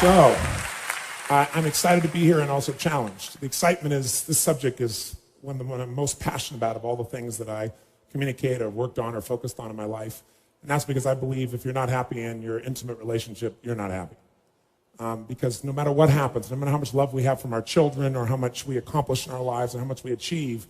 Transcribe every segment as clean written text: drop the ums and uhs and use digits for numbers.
So, I'm excited to be here and also challenged. The excitement is, this subject is one I'm most passionate about of all the things that I communicate or worked on or focused on in my life. And that's because I believe if you're not happy in your intimate relationship, you're not happy. Because no matter what happens, no matter how much love we have from our children or how much we accomplish in our lives and how much we achieve,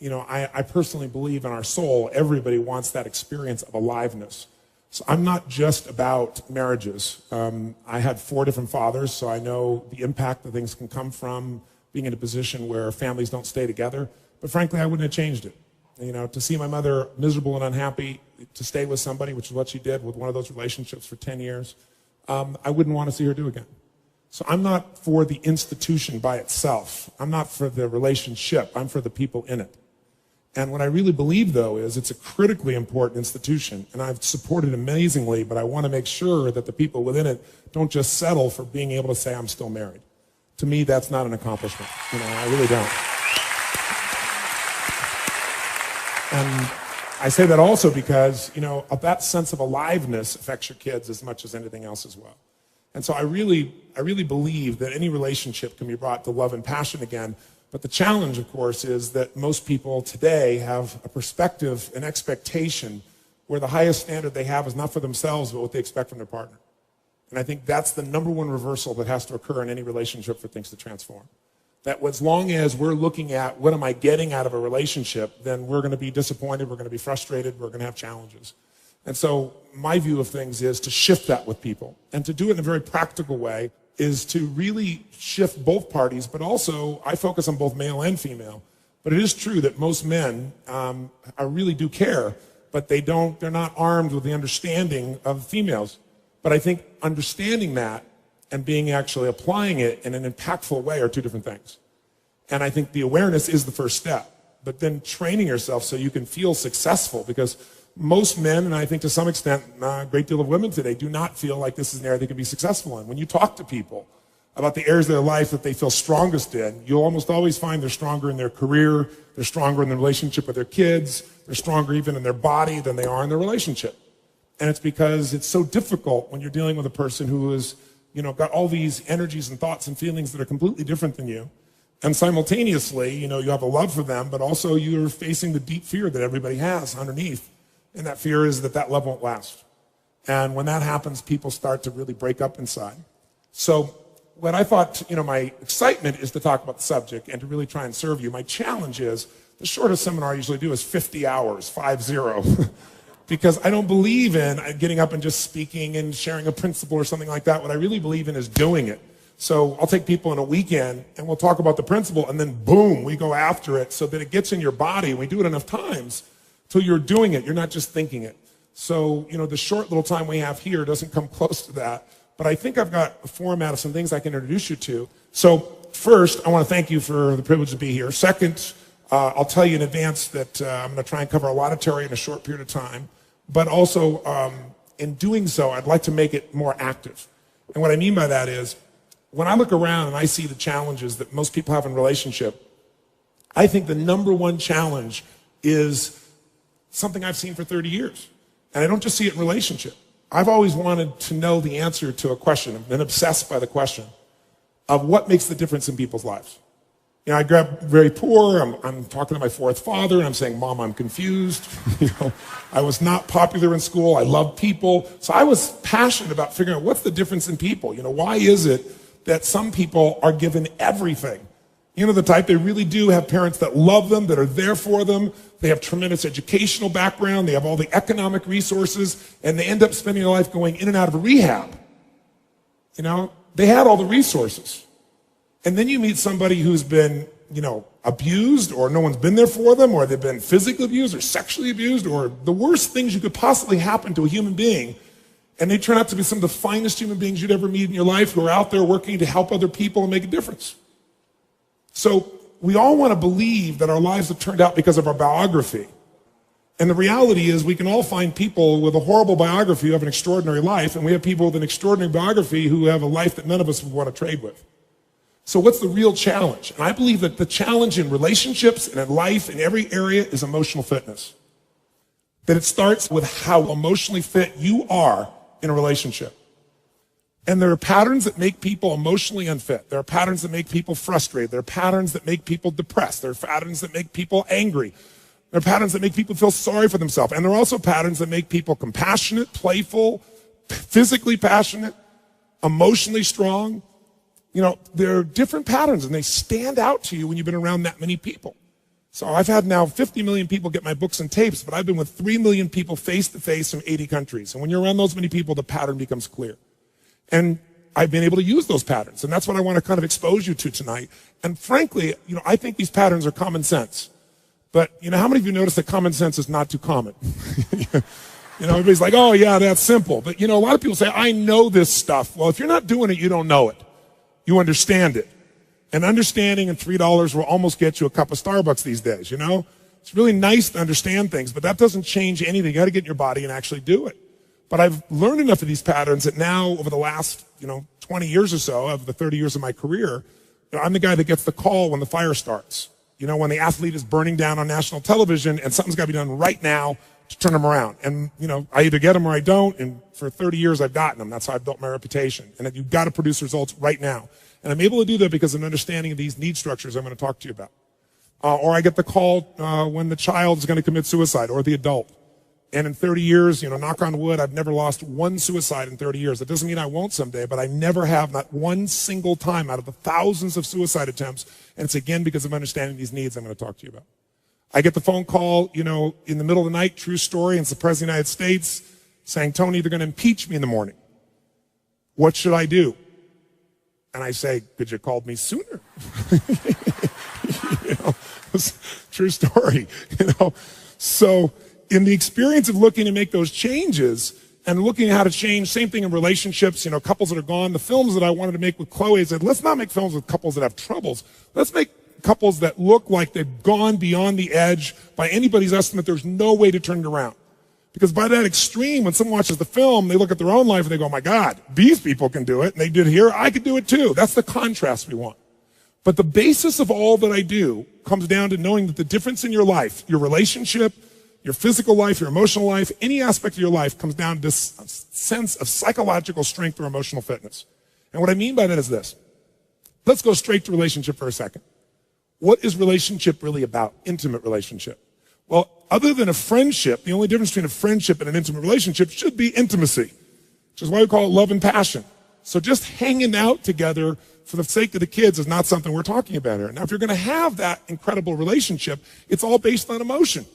I personally believe in our soul, everybody wants that experience of aliveness. So I'm not just about marriages. I had 4 different fathers, so I know the impact that things can come from being in a position where families don't stay together. But frankly, I wouldn't have changed it. To see my mother miserable and unhappy, to stay with somebody, which is what she did with one of those relationships for 10 years, I wouldn't want to see her do again. So I'm not for the institution by itself. I'm not for the relationship. I'm for the people in it. And what I really believe, though, is it's a critically important institution, and I've supported it amazingly, but I want to make sure that the people within it don't just settle for being able to say, I'm still married. To me, that's not an accomplishment. I really don't. And I say that also because, that sense of aliveness affects your kids as much as anything else as well. And so I really believe that any relationship can be brought to love and passion again. But the challenge, of course, is that most people today have a perspective, an expectation, where the highest standard they have is not for themselves, but what they expect from their partner. And I think that's the number one reversal that has to occur in any relationship for things to transform. That as long as we're looking at what am I getting out of a relationship, then we're going to be disappointed, we're going to be frustrated, we're going to have challenges. And so my view of things is to shift that with people. And to do it in a very practical way is to really shift both parties, but also I focus on both male and female. But it is true that most men really do care, but they're not armed with the understanding of females. But I think understanding that and being actually applying it in an impactful way are 2 different things. And I think the awareness is the first step, but then training yourself so you can feel successful, because most men, and I think to some extent a great deal of women today, do not feel like this is an area they can be successful in. When you talk to people about the areas of their life that they feel strongest in, you'll almost always find they're stronger in their career, they're stronger in their relationship with their kids, they're stronger even in their body than they are in their relationship. And it's because it's so difficult when you're dealing with a person who is, got all these energies and thoughts and feelings that are completely different than you. And simultaneously, you have a love for them, but also you're facing the deep fear that everybody has underneath. And that fear is that love won't last. And when that happens, people start to really break up inside. So what I thought, my excitement is to talk about the subject and to really try and serve you. My challenge is, the shortest seminar I usually do is 50 hours, 50. Because I don't believe in getting up and just speaking and sharing a principle or something like that. What I really believe in is doing it. So I'll take people in a weekend and we'll talk about the principle, and then boom, we go after it so that it gets in your body. We do it enough times till you're doing it. You're not just thinking it. So, the short little time we have here doesn't come close to that. But I think I've got a format of some things I can introduce you to. So first, I want to thank you for the privilege to be here. Second, I'll tell you in advance that I'm going to try and cover a lot of territory in a short period of time. But also, in doing so, I'd like to make it more active. And what I mean by that is, when I look around and I see the challenges that most people have in relationship, I think the number one challenge is something I've seen for 30 years. And I don't just see it in relationship. I've always wanted to know the answer to a question. I've been obsessed by the question of what makes the difference in people's lives. I grew up very poor. I'm talking to my 4th father, and I'm saying, Mom, I'm confused. I was not popular in school. I loved people. So I was passionate about figuring out what's the difference in people. Why is it that some people are given everything? The type, they really do have parents that love them, that are there for them. They have tremendous educational background. They have all the economic resources, and they end up spending their life going in and out of a rehab. They had all the resources. And then you meet somebody who's been, abused, or no one's been there for them, or they've been physically abused or sexually abused, or the worst things you could possibly happen to a human being. And they turn out to be some of the finest human beings you'd ever meet in your life, who are out there working to help other people and make a difference. So we all want to believe that our lives have turned out because of our biography. And the reality is we can all find people with a horrible biography who have an extraordinary life, and we have people with an extraordinary biography who have a life that none of us would want to trade with. So what's the real challenge? And I believe that the challenge in relationships and in life in every area is emotional fitness. That it starts with how emotionally fit you are in a relationship. And there are patterns that make people emotionally unfit. There are patterns that make people frustrated. There are patterns that make people depressed. There are patterns that make people angry. There are patterns that make people feel sorry for themselves. And there are also patterns that make people compassionate, playful, physically passionate, emotionally strong. You know, there are different patterns, and they stand out to you when you've been around that many people. So I've had now 50 million people get my books and tapes, but I've been with 3 million people face-to-face from 80 countries. And when you're around those many people, the pattern becomes clear. And I've been able to use those patterns, and that's what I want to kind of expose you to tonight. And frankly, you know, I think these patterns are common sense. But, you know, how many of you notice that common sense is not too common? You know, everybody's like, oh, yeah, that's simple. But, you know, a lot of people say, I know this stuff. Well, if you're not doing it, you don't know it. You understand it. And understanding and $3 will almost get you a cup of Starbucks these days, you know? It's really nice to understand things, but that doesn't change anything. You got to get in your body and actually do it. But I've learned enough of these patterns that now, over the last, 20 years or so, of the 30 years of my career, I'm the guy that gets the call when the fire starts. You know, when the athlete is burning down on national television and something's got to be done right now to turn them around. And, I either get them or I don't. And for 30 years, I've gotten them. That's how I've built my reputation. And that you've got to produce results right now. And I'm able to do that because of an understanding of these need structures I'm going to talk to you about. Or I get the call when the child is going to commit suicide, or the adult. And in 30 years, knock on wood, I've never lost one suicide in 30 years. That doesn't mean I won't someday, but I never have, not one single time out of the thousands of suicide attempts. And it's again because of understanding these needs I'm going to talk to you about. I get the phone call, in the middle of the night, true story, and it's the President of the United States saying, Tony, they're going to impeach me in the morning. What should I do? And I say, could you have called me sooner? True story, So in the experience of looking to make those changes and looking at how to change, same thing in relationships, couples that are gone, the films that I wanted to make with Chloe, I said, let's not make films with couples that have troubles. Let's make couples that look like they've gone beyond the edge. By anybody's estimate, there's no way to turn it around. Because by that extreme, when someone watches the film, they look at their own life and they go, oh my God, these people can do it. And they did here, I could do it too. That's the contrast we want. But the basis of all that I do comes down to knowing that the difference in your life, your relationship, your physical life, your emotional life, any aspect of your life comes down to this sense of psychological strength or emotional fitness. And what I mean by that is this. Let's go straight to relationship for a second. What is relationship really about? Intimate relationship. Well, other than a friendship, the only difference between a friendship and an intimate relationship should be intimacy, which is why we call it love and passion. So just hanging out together for the sake of the kids is not something we're talking about here. Now, if you're going to have that incredible relationship, it's all based on emotion.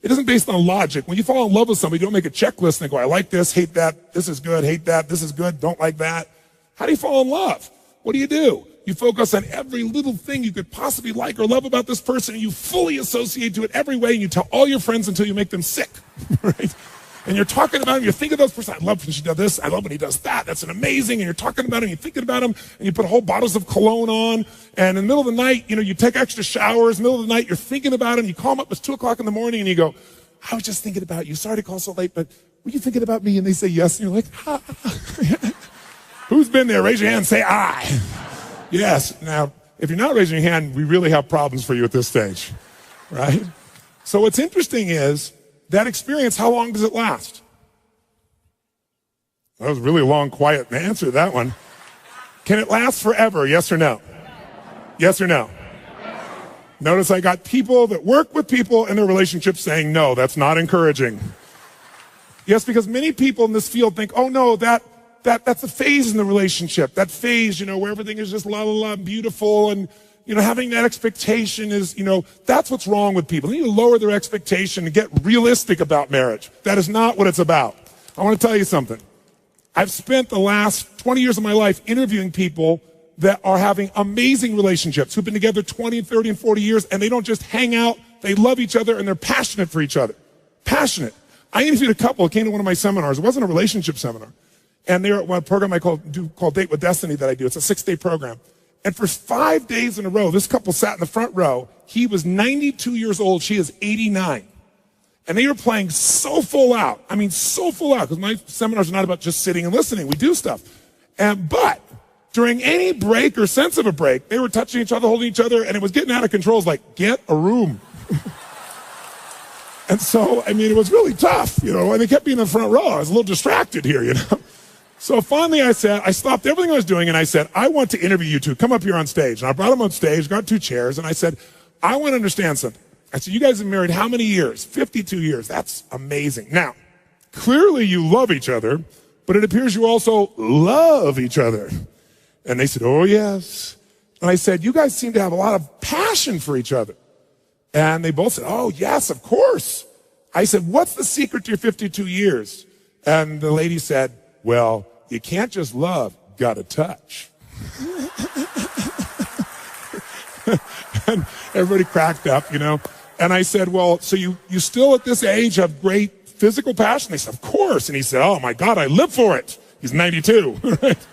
It isn't based on logic. When you fall in love with somebody, you don't make a checklist and go, I like this, hate that, this is good, hate that, this is good, don't like that. How do you fall in love? What do? You focus on every little thing you could possibly like or love about this person, and you fully associate to it every way, and you tell all your friends until you make them sick, right? And you're talking about him, you think of those person, I love when she does this, I love when he does that, that's an amazing, and you're talking about him, you're thinking about him, and you put whole bottles of cologne on, and in the middle of the night, you take extra showers, middle of the night, you're thinking about him, you call him up, it's 2 o'clock in the morning, and you go, I was just thinking about you, sorry to call so late, but were you thinking about me? And they say yes, and you're like, ah. Who's been there? Raise your hand and say, I. Yes. Now, if you're not raising your hand, we really have problems for you at this stage, right? So what's interesting is that experience, how long does it last? That was really a long, quiet answer to that one. Can it last forever? Yes or no? Yes or no? Notice I got people that work with people in their relationships saying, no, that's not encouraging. Yes, because many people in this field think, oh no, that's a phase in the relationship. That phase, where everything is just la la la beautiful, and having that expectation is, that's what's wrong with people. They need to lower their expectation and get realistic about marriage. That is not what it's about. I want to tell you something. I've spent the last 20 years of my life interviewing people that are having amazing relationships, who've been together 20 and 30 and 40 years, and they don't just hang out, they love each other, and they're passionate for each other. Passionate. I interviewed a couple who came to one of my seminars. It wasn't a relationship seminar. And they're at one program I call Date with Destiny that I do. It's a 6-day program. And for 5 days in a row, this couple sat in the front row. He was 92 years old. She is 89. And they were playing so full out. I mean, so full out. Because my seminars are not about just sitting and listening. We do stuff. But during any break or sense of a break, they were touching each other, holding each other, and it was getting out of control. It was like, get a room. And so, it was really tough, and they kept me in the front row. I was a little distracted here, So finally I stopped everything I was doing and I said, I want to interview you two. Come up here on stage. And I brought them on stage, got 2 chairs, and I said, I want to understand something. I said, you guys have been married how many years? 52 years. That's amazing. Now, clearly you love each other, but it appears you also love each other. And they said, oh, yes. And I said, you guys seem to have a lot of passion for each other. And they both said, oh, yes, of course. I said, what's the secret to your 52 years? And the lady said, well, you can't just love, gotta touch. And everybody cracked up, you know. And I said, well, so you still at this age have great physical passion? They said, of course. And he said, oh my God, I live for it. He's 92, right?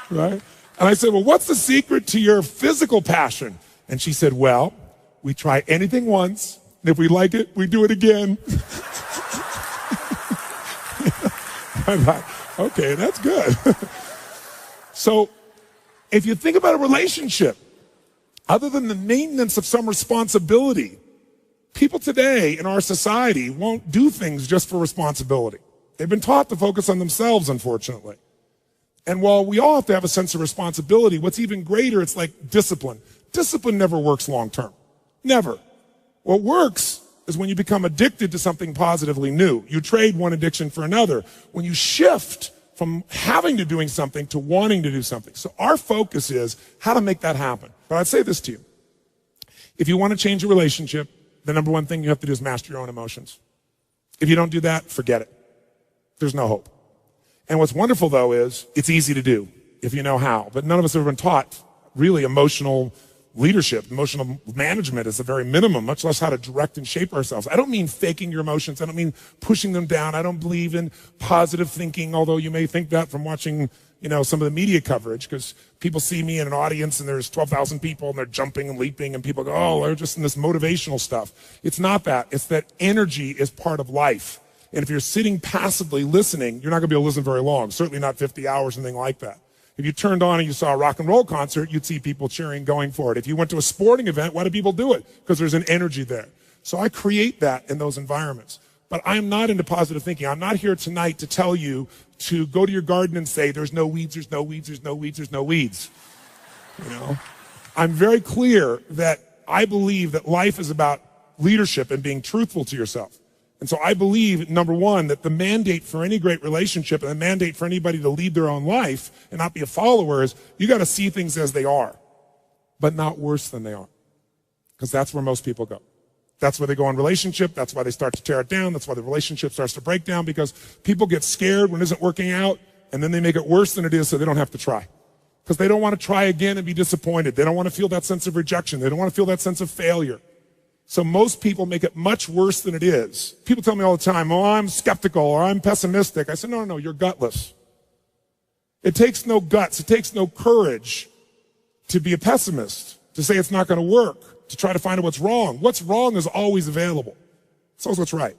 Right? And I said, well, what's the secret to your physical passion? And she said, well, we try anything once, and if we like it, we do it again. I thought, okay, that's good. So if you think about a relationship, other than the maintenance of some responsibility, people today in our society won't do things just for responsibility. They've been taught to focus on themselves, unfortunately. And while we all have to have a sense of responsibility, what's even greater, it's like discipline. Discipline never works long term. Never. What works is when you become addicted to something positively new. You trade one addiction for another. When you shift from having to doing something to wanting to do something. So our focus is how to make that happen. But I'd say this to you. If you want to change a relationship, the number one thing you have to do is master your own emotions. If you don't do that, forget it. There's no hope. And what's wonderful, though, is it's easy to do if you know how. But none of us have ever been taught really emotional leadership. Emotional management is the very minimum, much less how to direct and shape ourselves. I don't mean faking your emotions. I don't mean pushing them down. I don't believe in positive thinking, although you may think that from watching, you know, some of the media coverage, because people see me in an audience and there's 12,000 people and they're jumping and leaping and people go, oh, they're just in this motivational stuff. It's not that. It's that energy is part of life. And if you're sitting passively listening, you're not going to be able to listen very long, certainly not 50 hours, anything like that. If you turned on and you saw a rock and roll concert, you'd see people cheering, going for it. If you went to a sporting event, why do people do it? Because there's an energy there. So I create that in those environments. But I'm not into positive thinking. I'm not here tonight to tell you to go to your garden and say, there's no weeds, there's no weeds, there's no weeds, there's no weeds. You know? I'm very clear that I believe that life is about leadership and being truthful to yourself. And so I believe, number one, that the mandate for any great relationship and the mandate for anybody to lead their own life and not be a follower is you got to see things as they are, but not worse than they are. Because that's where most people go. That's where they go in relationship. That's why they start to tear it down. That's why the relationship starts to break down, because people get scared when it isn't working out, and then they make it worse than it is so they don't have to try. Because they don't want to try again and be disappointed. They don't want to feel that sense of rejection. They don't want to feel that sense of failure. So most people make it much worse than it is. People tell me all the time, oh, I'm skeptical or I'm pessimistic. I said, no, you're gutless. It takes no guts. It takes no courage to be a pessimist, to say it's not going to work, to try to find out what's wrong. What's wrong is always available. It's always what's right.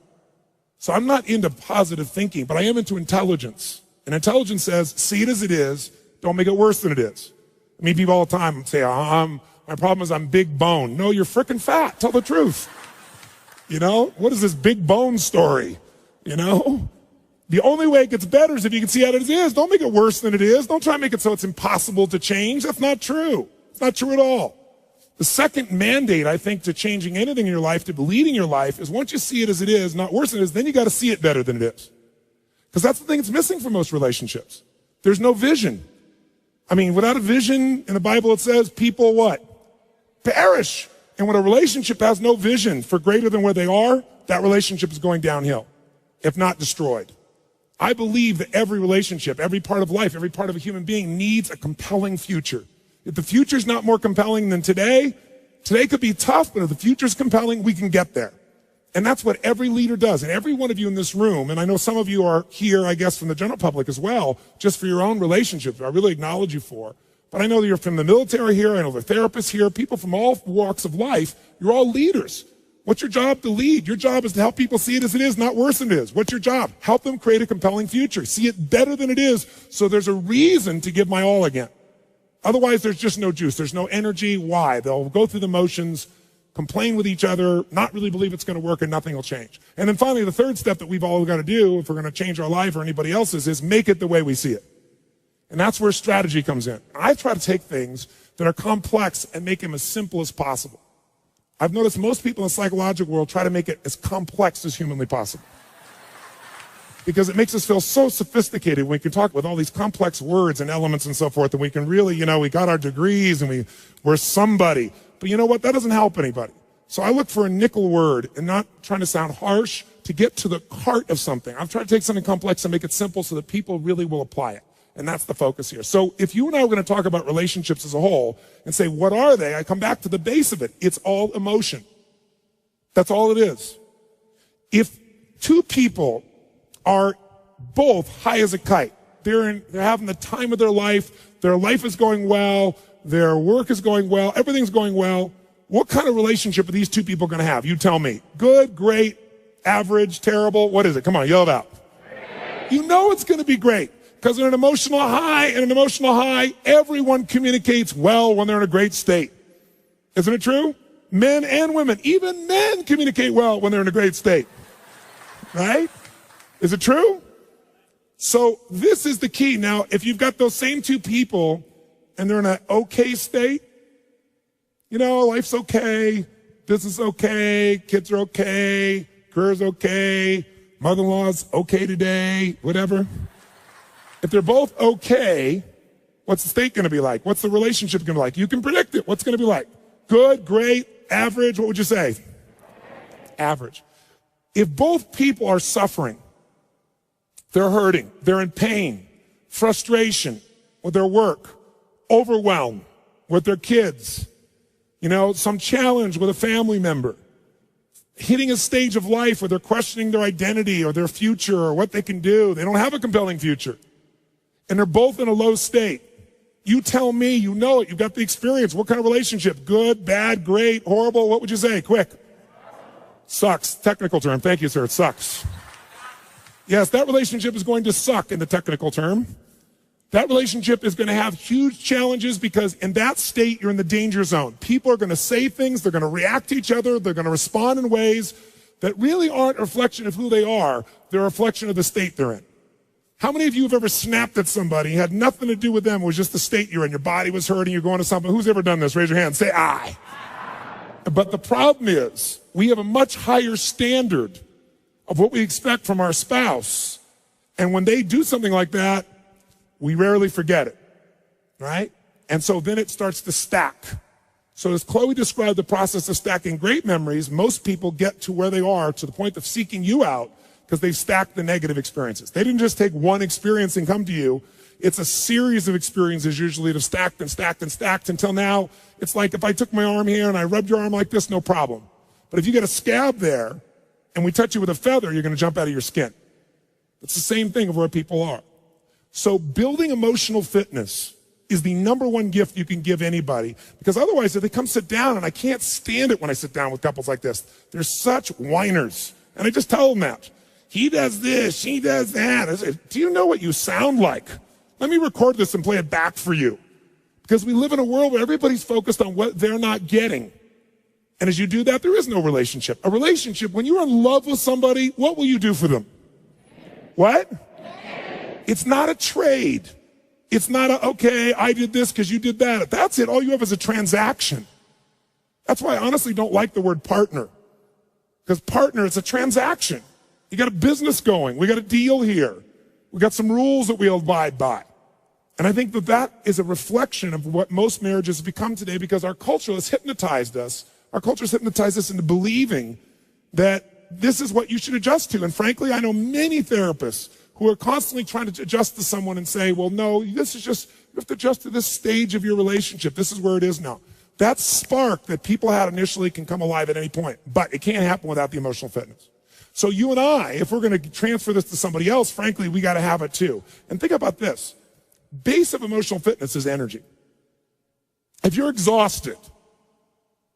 So I'm not into positive thinking, but I am into intelligence. And intelligence says, see it as it is. Don't make it worse than it is. I mean, people all the time say, my problem is I'm big bone. No, you're freaking fat. Tell the truth. You know, what is this big bone story? You know, the only way it gets better is if you can see how it is. Don't make it worse than it is. Don't try to make it so it's impossible to change. That's not true. It's not true at all. The second mandate, I think, to changing anything in your life, to leading your life, is once you see it as it is, not worse than it is, then you got to see it better than it is. Because that's the thing that's missing from most relationships. There's no vision. I mean, without a vision, in the Bible it says people what? Perish. And when a relationship has no vision for greater than where they are, that relationship is going downhill, if not destroyed. I believe that every relationship, every part of life, every part of a human being needs a compelling future. If the future's not more compelling than today could be tough, but if the future's compelling, we can get there. And that's what every leader does. And every one of you in this room, and I know some of you are here, I guess, from the general public as well, just for your own relationships, I really acknowledge you for. But I know that you're from the military here, I know the therapists here, people from all walks of life. You're all leaders. What's your job? To lead. Your job is to help people see it as it is, not worse than it is. What's your job? Help them create a compelling future. See it better than it is, so there's a reason to give my all again. Otherwise, there's just no juice. There's no energy. Why? They'll go through the motions, complain with each other, not really believe it's going to work, and nothing will change. And then finally, the third step that we've all got to do if we're going to change our life or anybody else's is make it the way we see it. And that's where strategy comes in. I try to take things that are complex and make them as simple as possible. I've noticed most people in the psychological world try to make it as complex as humanly possible. Because it makes us feel so sophisticated when we can talk with all these complex words and elements and so forth, and we can really, we got our degrees and we're somebody. But you know what? That doesn't help anybody. So I look for a nickel word and not trying to sound harsh to get to the heart of something. I'm trying to take something complex and make it simple so that people really will apply it. And that's the focus here. So if you and I are going to talk about relationships as a whole and say, what are they? I come back to the base of it. It's all emotion. That's all it is. If two people are both high as a kite, they're having the time of their life is going well, their work is going well, everything's going well, what kind of relationship are these two people going to have? You tell me. Good, great, average, terrible, what is it? Come on, yell it out. Great. You know it's going to be great. Because in an emotional high, everyone communicates well when they're in a great state. Isn't it true? Men and women, even men communicate well when they're in a great state. Right? Is it true? So this is the key. Now, if you've got those same two people and they're in an okay state, life's okay, business okay, kids are okay, career's okay, mother-in-law's okay today, whatever. If they're both okay, what's the state going to be like? What's the relationship going to be like? You can predict it. What's going to be like? Good, great, average, what would you say? Average. If both people are suffering, they're hurting, they're in pain, frustration with their work, overwhelmed with their kids, some challenge with a family member, hitting a stage of life where they're questioning their identity or their future or what they can do. They don't have a compelling future. And they're both in a low state. You tell me, you know it, you've got the experience. What kind of relationship? Good, bad, great, horrible? What would you say? Quick. Sucks. Technical term. Thank you, sir. It sucks. Yes, that relationship is going to suck in the technical term. That relationship is going to have huge challenges because in that state, you're in the danger zone. People are going to say things, they're going to react to each other, they're going to respond in ways that really aren't a reflection of who they are. They're a reflection of the state they're in. How many of you have ever snapped at somebody, had nothing to do with them, it was just the state you're in, your body was hurting, you're going to something? Who's ever done this? Raise your hand. Say, I. But the problem is, we have a much higher standard of what we expect from our spouse. And when they do something like that, we rarely forget it, right? And so then it starts to stack. So as Chloe described the process of stacking great memories, most people get to where they are to the point of seeking you out because they've stacked the negative experiences. They didn't just take one experience and come to you. It's a series of experiences usually that have stacked and stacked and stacked until now it's like if I took my arm here and I rubbed your arm like this, no problem. But if you get a scab there and we touch you with a feather, you're going to jump out of your skin. It's the same thing of where people are. So building emotional fitness is the number one gift you can give anybody, because otherwise if they come sit down, and I can't stand it when I sit down with couples like this, they're such whiners. And I just tell them that. He does this, she does that. I say, do you know what you sound like? Let me record this and play it back for you. Because we live in a world where everybody's focused on what they're not getting. And as you do that, there is no relationship. A relationship, when you're in love with somebody, what will you do for them? What? It's not a trade. It's not a, okay, I did this because you did that. If that's it, all you have is a transaction. That's why I honestly don't like the word partner. Because partner, it's a transaction. You got a business going. We got a deal here. We got some rules that we abide by. And I think that that is a reflection of what most marriages have become today, because our culture has hypnotized us. Our culture has hypnotized us into believing that this is what you should adjust to. And frankly, I know many therapists who are constantly trying to adjust to someone and say, well, no, this is just, you have to adjust to this stage of your relationship. This is where it is now. That spark that people had initially can come alive at any point, but it can't happen without the emotional fitness. So you and I, if we're going to transfer this to somebody else, frankly, we got to have it too. And think about this. Base of emotional fitness is energy. If you're exhausted,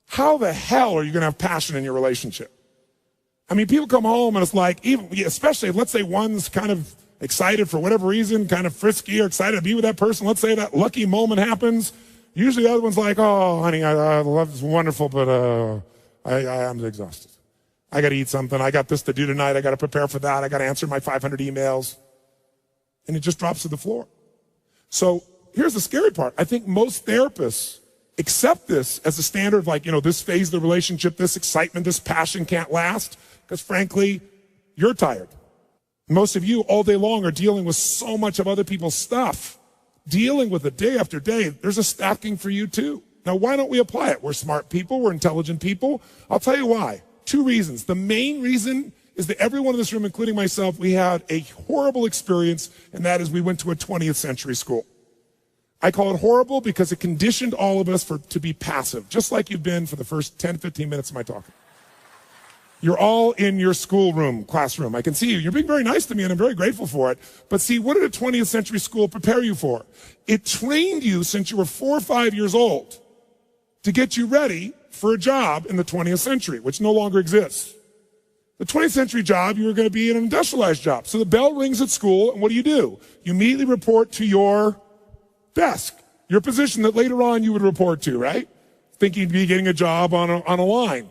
how the hell are you going to have passion in your relationship? I mean, people come home and it's like, even, especially if, let's say one's kind of excited for whatever reason, kind of frisky or excited to be with that person. Let's say that lucky moment happens. Usually the other one's like, oh, honey, I love this, wonderful, but I'm exhausted. I got to eat something. I got this to do tonight. I got to prepare for that. I got to answer my 500 emails. And it just drops to the floor. So here's the scary part. I think most therapists accept this as a standard of like, this phase of the relationship, this excitement, this passion can't last because frankly, you're tired. Most of you all day long are dealing with so much of other people's stuff, dealing with it day after day. There's a stacking for you too. Now, why don't we apply it? We're smart people. We're intelligent people. I'll tell you why. 2 reasons. The main reason is that everyone in this room, including myself, we had a horrible experience, and that is we went to a 20th century school. I call it horrible because it conditioned all of us to be passive, just like you've been for the first 10, 15 minutes of my talking. You're all in your schoolroom, classroom. I can see you. You're being very nice to me, and I'm very grateful for it. But see, what did a 20th century school prepare you for? It trained you since you were 4 or 5 years old to get you ready for a job in the 20th century, which no longer exists. The 20th century job, you were going to be an industrialized job. So the bell rings at school, and what do? You immediately report to your desk, your position that later on you would report to, right? Thinking you'd be getting a job on a line.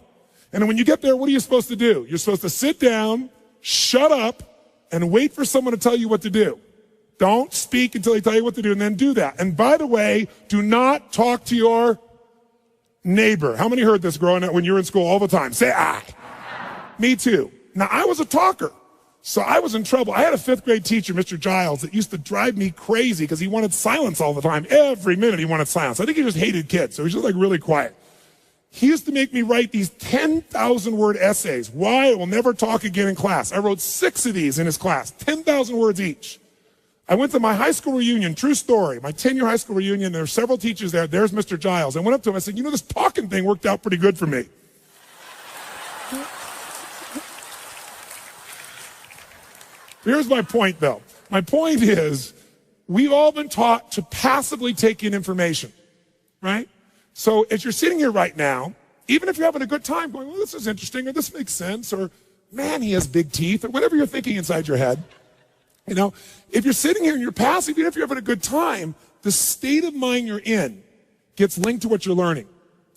And when you get there, what are you supposed to do? You're supposed to sit down, shut up, and wait for someone to tell you what to do. Don't speak until they tell you what to do, and then do that. And by the way, do not talk to your neighbor. How many heard this growing up when you were in school all the time? Say I. Me too. Now, I was a talker, so I was in trouble. I had a 5th grade teacher, Mr. Giles, that used to drive me crazy because he wanted silence all the time. Every minute he wanted silence. I think he just hated kids, so he was just like really quiet. He used to make me write these 10,000-word essays, why I will never talk again in class. I wrote 6 of these in his class, 10,000 words each. I went to my high school reunion, true story, my 10-year high school reunion. There were several teachers there. There's Mr. Giles. I went up to him. I said, this talking thing worked out pretty good for me. Here's my point, though. My point is we've all been taught to passively take in information, right? So as you're sitting here right now, even if you're having a good time going, well, this is interesting, or this makes sense, or man, he has big teeth, or whatever you're thinking inside your head, if you're sitting here and you're passive, even if you're having a good time, the state of mind you're in gets linked to what you're learning.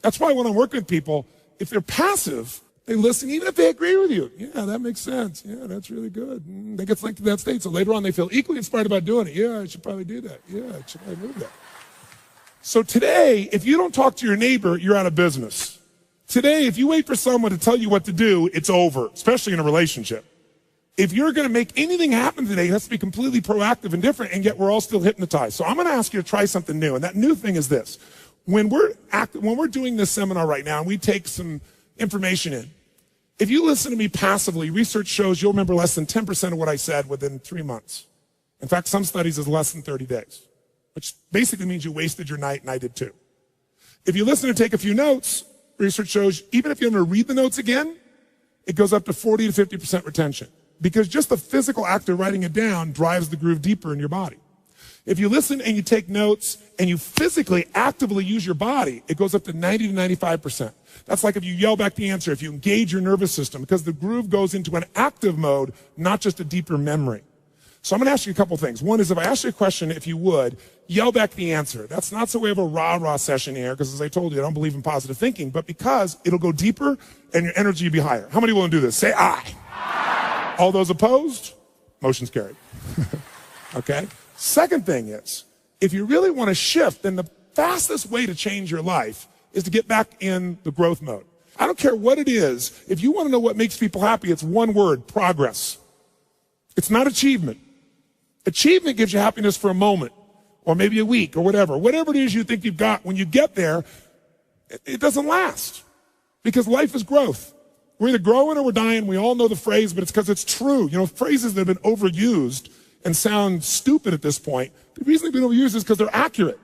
That's why when I'm working with people, if they're passive, they listen, even if they agree with you. Yeah, that makes sense. Yeah, that's really good. They get linked to that state. So later on, they feel equally inspired about doing it. Yeah, I should probably do that. Yeah, I should probably move that. So today, if you don't talk to your neighbor, you're out of business. Today, if you wait for someone to tell you what to do, it's over, especially in a relationship. If you're going to make anything happen today, it has to be completely proactive and different, and yet we're all still hypnotized. So I'm going to ask you to try something new, and that new thing is this. When we're doing this seminar right now, and we take some information in, if you listen to me passively, research shows you'll remember less than 10% of what I said within 3 months. In fact, some studies is less than 30 days, which basically means you wasted your night, and I did too. If you listen and take a few notes, research shows even if you want to read the notes again, it goes up to 40 to 50% retention. Because just the physical act of writing it down drives the groove deeper in your body. If you listen and you take notes and you physically actively use your body, it goes up to 90 to 95%. That's like if you yell back the answer, if you engage your nervous system, because the groove goes into an active mode, not just a deeper memory. So I'm going to ask you a couple things. One is if I ask you a question, if you would, yell back the answer. That's not so we have a rah-rah session here, because as I told you, I don't believe in positive thinking, but because it'll go deeper and your energy will be higher. How many will do this? Say aye. All those opposed? Motion's carried. Okay? Second thing is, if you really want to shift, then the fastest way to change your life is to get back in the growth mode. I don't care what it is. If you want to know what makes people happy, it's one word: progress. It's not achievement. Achievement gives you happiness for a moment, or maybe a week, or whatever. Whatever it is you think you've got, when you get there, it doesn't last. Because life is growth. We're either growing or we're dying. We all know the phrase, but it's because it's true. Phrases that have been overused and sound stupid at this point, the reason they've been overused is because they're accurate.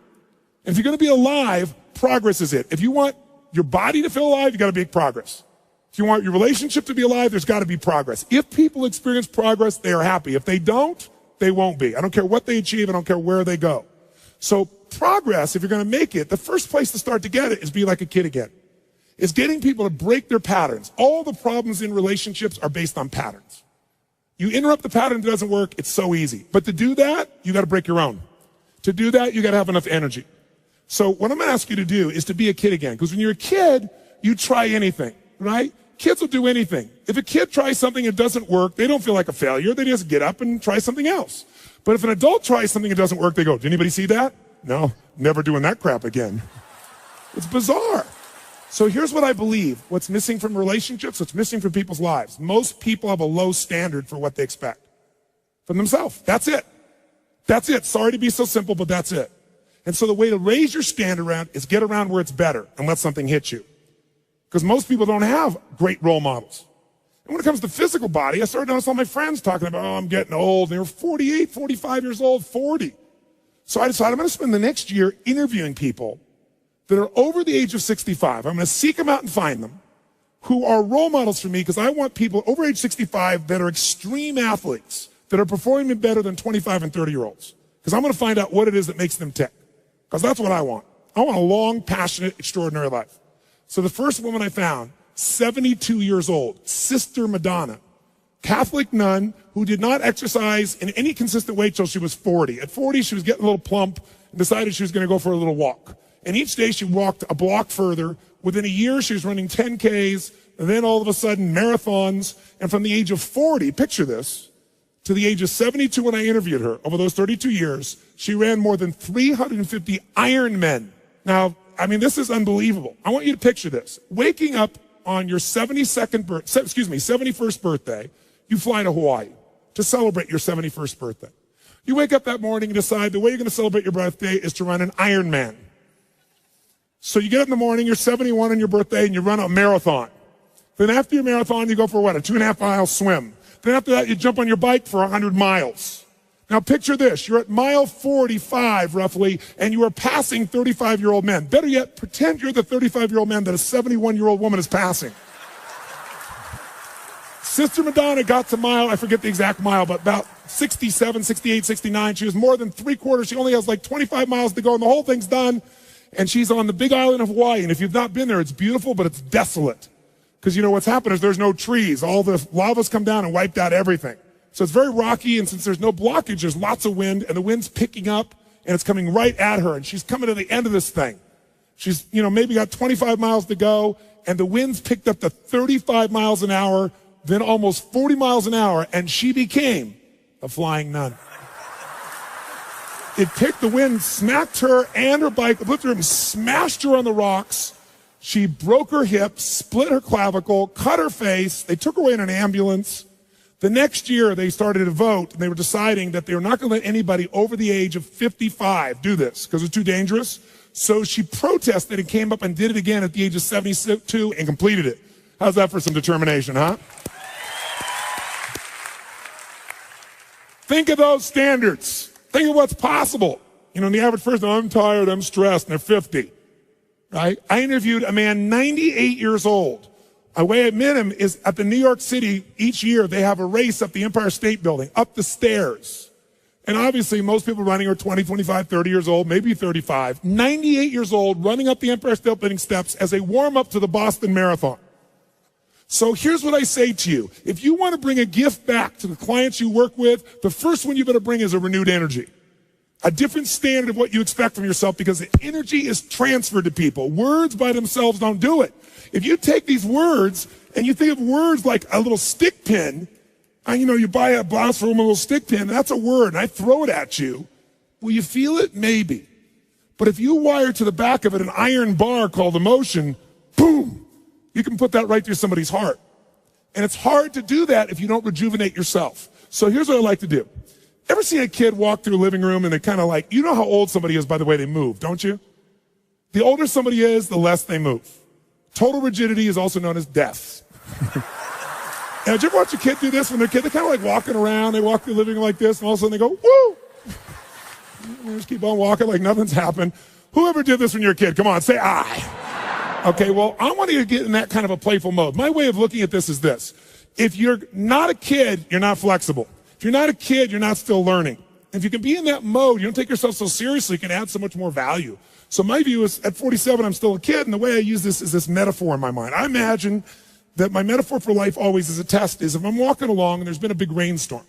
And if you're going to be alive, progress is it. If you want your body to feel alive, you got to make progress. If you want your relationship to be alive, there's got to be progress. If people experience progress, they are happy. If they don't, they won't be. I don't care what they achieve. I don't care where they go. So progress, if you're going to make it, the first place to start to get it is be like a kid again. It's getting people to break their patterns. All the problems in relationships are based on patterns. You interrupt the pattern that doesn't work, it's so easy. But to do that, you got to break your own. To do that, you got to have enough energy. So what I'm going to ask you to do is to be a kid again. Because when you're a kid, you try anything. right? Kids will do anything. If a kid tries something and it doesn't work, they don't feel like a failure. They just get up and try something else. But if an adult tries something and it doesn't work, they go, did anybody see that? No, never doing that crap again. It's bizarre. So here's what I believe. What's missing from relationships, what's missing from people's lives. Most people have a low standard for what they expect from themselves. That's it. That's it. Sorry to be so simple, but that's it. And so the way to raise your standard around is get around where it's better and let something hit you. Because most people don't have great role models. And when it comes to physical body, I started noticing all my friends talking about, oh, I'm getting old. And they were 48, 45 years old, 40. So I decided I'm going to spend the next year interviewing people that are over the age of 65. I'm going to seek them out and find them who are role models for me because I want people over age 65 that are extreme athletes that are performing better than 25 and 30-year-olds. Because I'm going to find out what it is that makes them tick. Because that's what I want. I want a long, passionate, extraordinary life. So the first woman I found, 72 years old, Sister Madonna, Catholic nun who did not exercise in any consistent way till she was 40. At 40, she was getting a little plump and decided she was going to go for a little walk. And each day she walked a block further. Within a year, she was running 10Ks, and then all of a sudden, marathons. And from the age of 40, picture this, to the age of 72 when I interviewed her, over those 32 years, she ran more than 350 Ironmen. Now, I mean, this is unbelievable. I want you to picture this. Waking up on your 71st birthday, you fly to Hawaii to celebrate your 71st birthday. You wake up that morning and decide the way you're going to celebrate your birthday is to run an Ironman. So you get up in the morning, you're 71 on your birthday, and you run a marathon. Then after your marathon, you go for what, a 2.5-mile swim. Then after that, you jump on your bike for 100 miles. Now picture this, you're at mile 45 roughly, and you are passing 35-year-old men. Better yet, pretend you're the 35-year-old man that a 71-year-old woman is passing. Sister Madonna got to mile, I forget the exact mile, but about 67, 68, 69. She was more than three-quarters. She only has like 25 miles to go, and the whole thing's done. And she's on the big island of Hawaii. And if you've not been there, it's beautiful, but it's desolate. Because you know what's happened is there's no trees. All the lava's come down and wiped out everything. So it's very rocky, and since there's no blockage, there's lots of wind, and the wind's picking up, and it's coming right at her. And she's coming to the end of this thing. She's, maybe got 25 miles to go, and the wind's picked up to 35 miles an hour, then almost 40 miles an hour, and she became a flying nun. It picked the wind, smacked her and her bike, lifted her and smashed her on the rocks. She broke her hip, split her clavicle, cut her face. They took her away in an ambulance. The next year, they started to vote, and they were deciding that they were not going to let anybody over the age of 55 do this because it's too dangerous. So she protested and came up and did it again at the age of 72 and completed it. How's that for some determination, huh? Think of those standards. Think of what's possible. The average person, I'm tired, I'm stressed, and they're 50, right? I interviewed a man 98 years old. The way I met him is at the New York City, each year they have a race up the Empire State Building, up the stairs. And obviously most people running are 20, 25, 30 years old, maybe 35. 98 years old, running up the Empire State Building steps as a warm-up to the Boston Marathon. So here's what I say to you. If you want to bring a gift back to the clients you work with, the first one you better bring is a renewed energy. A different standard of what you expect from yourself, because the energy is transferred to people. Words by themselves don't do it. If you take these words and you think of words like a little stick pin, you buy a blouse for a little stick pin, that's a word, and I throw it at you. Will you feel it? Maybe. But if you wire to the back of it an iron bar called emotion, boom, you can put that right through somebody's heart. And it's hard to do that if you don't rejuvenate yourself. So here's what I like to do. Ever see a kid walk through a living room and they kind of like, you know how old somebody is by the way they move, don't you? The older somebody is, the less they move. Total rigidity is also known as death. And did you ever watch a kid do this when they're a kid? They're kind of like walking around, they walk through the living room like this, and all of a sudden they go, woo! They just keep on walking like nothing's happened. Whoever did this when you're a kid, come on, say I. Okay, well, I want you to get in that kind of a playful mode. My way of looking at this is this. If you're not a kid, you're not flexible. If you're not a kid, you're not still learning. If you can be in that mode, you don't take yourself so seriously, you can add so much more value. So my view is, at 47, I'm still a kid, and the way I use this is this metaphor in my mind. I imagine that my metaphor for life always as a test is if I'm walking along and there's been a big rainstorm,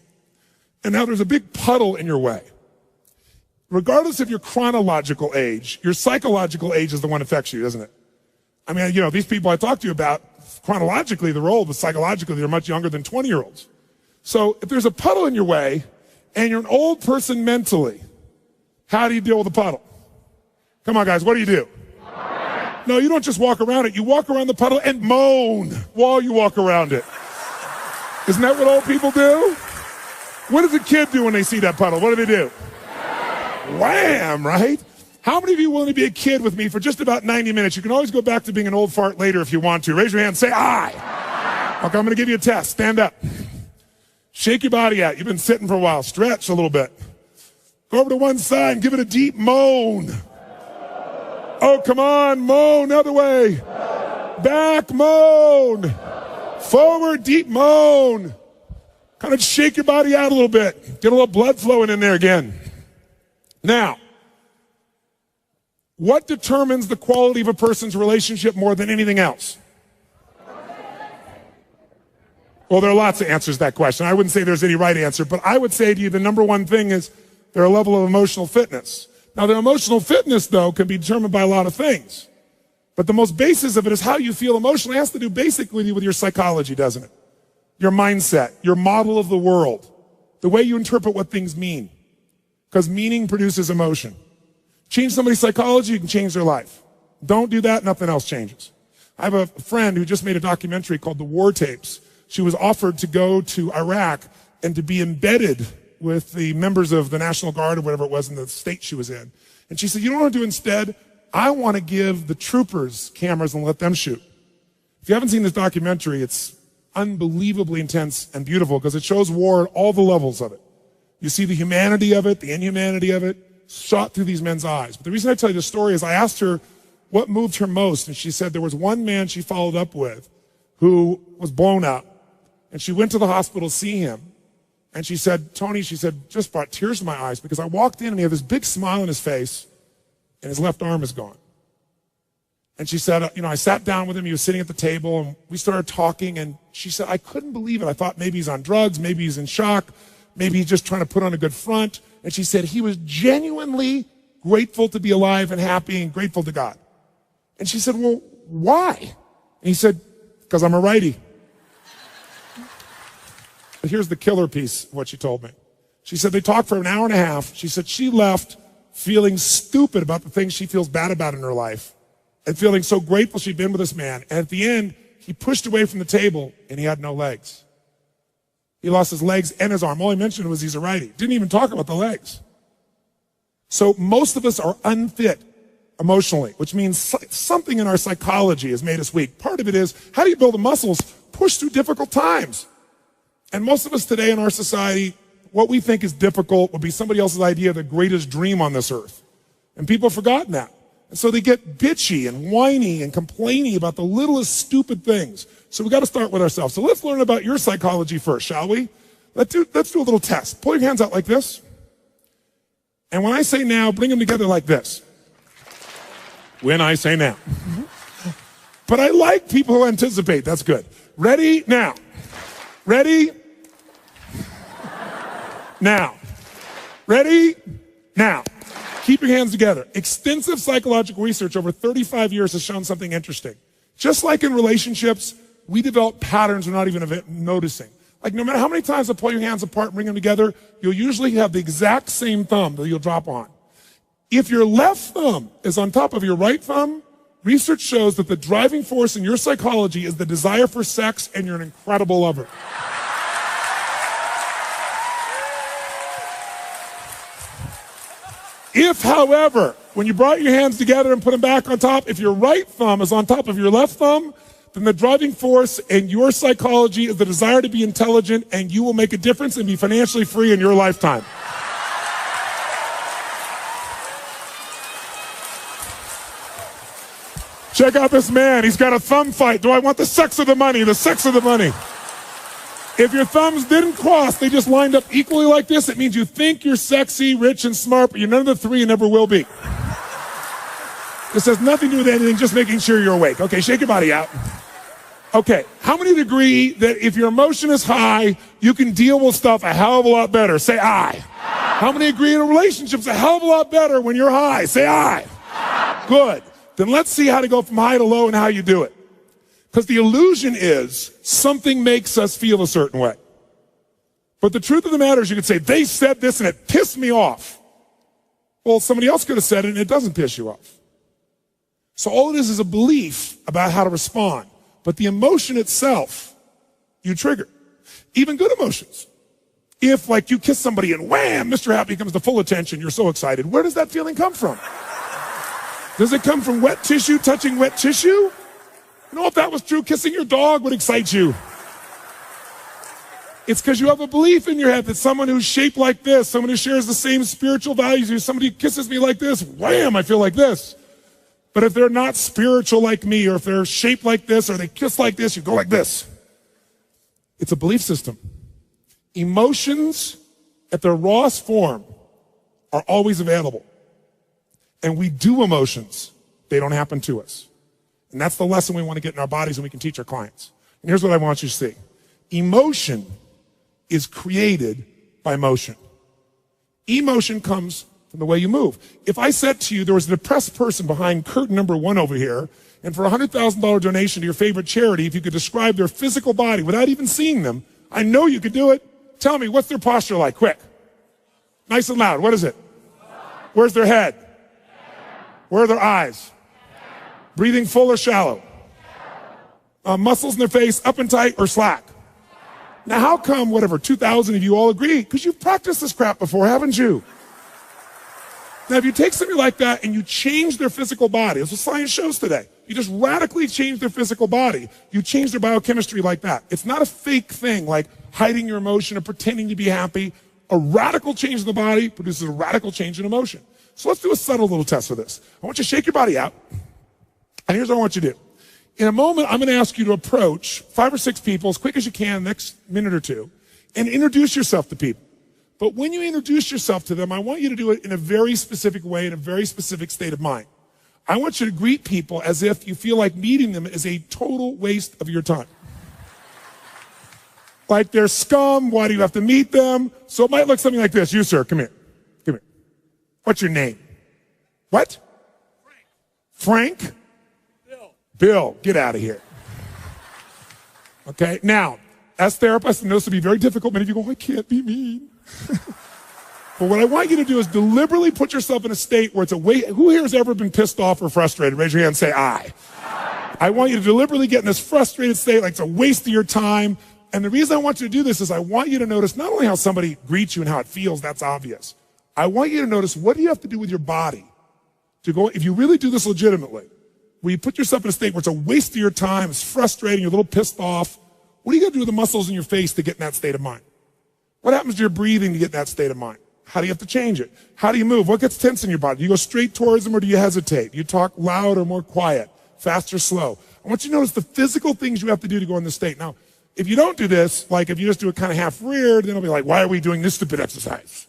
and now there's a big puddle in your way. Regardless of your chronological age, your psychological age is the one that affects you, isn't it? I mean, these people I talk to you about, chronologically they're old, but psychologically they're much younger than 20-year-olds. So if there's a puddle in your way and you're an old person mentally, how do you deal with a puddle? Come on, guys, what do? No, you don't just walk around it. You walk around the puddle and moan while you walk around it. Isn't that what old people do? What does a kid do when they see that puddle? What do? Wham, right? How many of you are willing to be a kid with me for just about 90 minutes? You can always go back to being an old fart later if you want to. Raise your hand, say I. Okay, I'm going to give you a test. Stand up. Shake your body out. You've been sitting for a while. Stretch a little bit. Go over to one side and give it a deep moan. Oh, come on, moan, other way. Back, moan. Forward, deep moan. Kind of shake your body out a little bit. Get a little blood flowing in there again. Now, what determines the quality of a person's relationship more than anything else? Well, there are lots of answers to that question. I wouldn't say there's any right answer, but I would say to you the number one thing is their level of emotional fitness. Now, their emotional fitness, though, can be determined by a lot of things. But the most basis of it is how you feel emotionally. It has to do basically with your psychology, doesn't it? Your mindset, your model of the world, the way you interpret what things mean. Because meaning produces emotion. Change somebody's psychology, you can change their life. Don't do that, nothing else changes. I have a friend who just made a documentary called The War Tapes. She was offered to go to Iraq and to be embedded with the members of the National Guard or whatever it was in the state she was in. And she said, you know what I want to do instead? I want to give the troopers cameras and let them shoot. If you haven't seen this documentary, it's unbelievably intense and beautiful because it shows war at all the levels of it. You see the humanity of it, the inhumanity of it, shot through these men's eyes. But the reason I tell you this story is I asked her what moved her most, and she said there was one man she followed up with who was blown up, and she went to the hospital to see him. And she said, Tony, she said, just brought tears to my eyes because I walked in and he had this big smile on his face and his left arm is gone. And she said, I sat down with him. He was sitting at the table and we started talking. And she said, I couldn't believe it. I thought maybe he's on drugs. Maybe he's in shock. Maybe he's just trying to put on a good front. And she said he was genuinely grateful to be alive and happy and grateful to God. And she said, well, why? And he said, because I'm a righty. But here's the killer piece of what she told me. She said they talked for an hour and a half. She said she left feeling stupid about the things she feels bad about in her life and feeling so grateful she'd been with this man. And at the end, he pushed away from the table and he had no legs. He lost his legs and his arm. All he mentioned was he's a righty. Didn't even talk about the legs. So most of us are unfit emotionally, which means something in our psychology has made us weak. Part of it is, how do you build the muscles? Push through difficult times. And most of us today in our society, what we think is difficult would be somebody else's idea of the greatest dream on this earth. And people have forgotten that. And so they get bitchy and whiny and complaining about the littlest stupid things. So we got to start with ourselves. So let's learn about your psychology first, shall we? Let's do a little test. Pull your hands out like this. And when I say now, bring them together like this. When I say now. But I like people who anticipate. That's good. Ready? Now. Ready? Now. Ready? Now. Keep your hands together. Extensive psychological research over 35 years has shown something interesting. Just like in relationships, we develop patterns we're not even noticing. Like no matter how many times I pull your hands apart and bring them together, you'll usually have the exact same thumb that you'll drop on. If your left thumb is on top of your right thumb, research shows that the driving force in your psychology is the desire for sex and you're an incredible lover. If, however, when you brought your hands together and put them back on top, if your right thumb is on top of your left thumb, then the driving force in your psychology is the desire to be intelligent and you will make a difference and be financially free in your lifetime. Check out this man. He's got a thumb fight. Do I want the sex or the money? The sex or the money. If your thumbs didn't cross, they just lined up equally like this, it means you think you're sexy, rich, and smart, but you're none of the three and never will be. This has nothing to do with anything, just making sure you're awake. Okay, shake your body out. Okay, how many agree that if your emotion is high, you can deal with stuff a hell of a lot better? Say aye. How many agree in a relationship's a hell of a lot better when you're high? Say aye. Good. Then let's see how to go from high to low and how you do it. Because the illusion is something makes us feel a certain way. But the truth of the matter is you could say, they said this and it pissed me off. Well, somebody else could have said it and it doesn't piss you off. So all it is a belief about how to respond. But the emotion itself, you trigger. Even good emotions. If, like, you kiss somebody and wham, Mr. Happy comes to full attention, you're so excited. Where does that feeling come from? Does it come from wet tissue touching wet tissue? You know, if that was true, kissing your dog would excite you. It's because you have a belief in your head that someone who's shaped like this, someone who shares the same spiritual values as you, somebody who kisses me like this, wham, I feel like this. But if they're not spiritual like me, or if they're shaped like this, or they kiss like this, you go like this. It's a belief system. Emotions at their rawest form are always available. And we do emotions. They don't happen to us. And that's the lesson we want to get in our bodies and we can teach our clients. And here's what I want you to see. Emotion is created by motion. Emotion comes from the way you move. If I said to you there was a depressed person behind curtain number 1 over here, and for a $100,000 donation to your favorite charity, if you could describe their physical body without even seeing them, I know you could do it. Tell me, what's their posture like? Quick. Nice and loud. What is it? Where's their head? Where are their eyes? Breathing full or shallow? Muscles in their face, up and tight or slack? Now, how come, 2,000 of you all agree? Because you've practiced this crap before, haven't you? Now, if you take somebody like that and you change their physical body, that's what science shows today. You just radically change their physical body. You change their biochemistry like that. It's not a fake thing like hiding your emotion or pretending to be happy. A radical change in the body produces a radical change in emotion. So let's do a subtle little test for this. I want you to shake your body out. And here's what I want you to do. In a moment, I'm going to ask you to approach 5 or 6 people as quick as you can, next minute or two, and introduce yourself to people. But when you introduce yourself to them, I want you to do it in a very specific way, in a very specific state of mind. I want you to greet people as if you feel like meeting them is a total waste of your time. Like they're scum, why do you have to meet them? So it might look something like this. You, sir, come here. Come here. What's your name? What? Frank. Frank? Bill, get out of here. Okay, now, as therapists, and this will be very difficult, many of you go, I can't be mean. But what I want you to do is deliberately put yourself in a state where it's a way. Who here has ever been pissed off or frustrated? Raise your hand and say, I. I want you to deliberately get in this frustrated state like it's a waste of your time. And the reason I want you to do this is I want you to notice not only how somebody greets you and how it feels, that's obvious. I want you to notice what do you have to do with your body to go, if you really do this legitimately, where you put yourself in a state where it's a waste of your time, it's frustrating, you're a little pissed off. What are you going to do with the muscles in your face to get in that state of mind? What happens to your breathing to get in that state of mind? How do you have to change it? How do you move? What gets tense in your body? Do you go straight towards them or do you hesitate? Do you talk loud or more quiet, fast or slow? I want you to notice the physical things you have to do to go in this state. Now, if you don't do this, like if you just do it kind of half reared, then it'll be like, why are we doing this stupid exercise?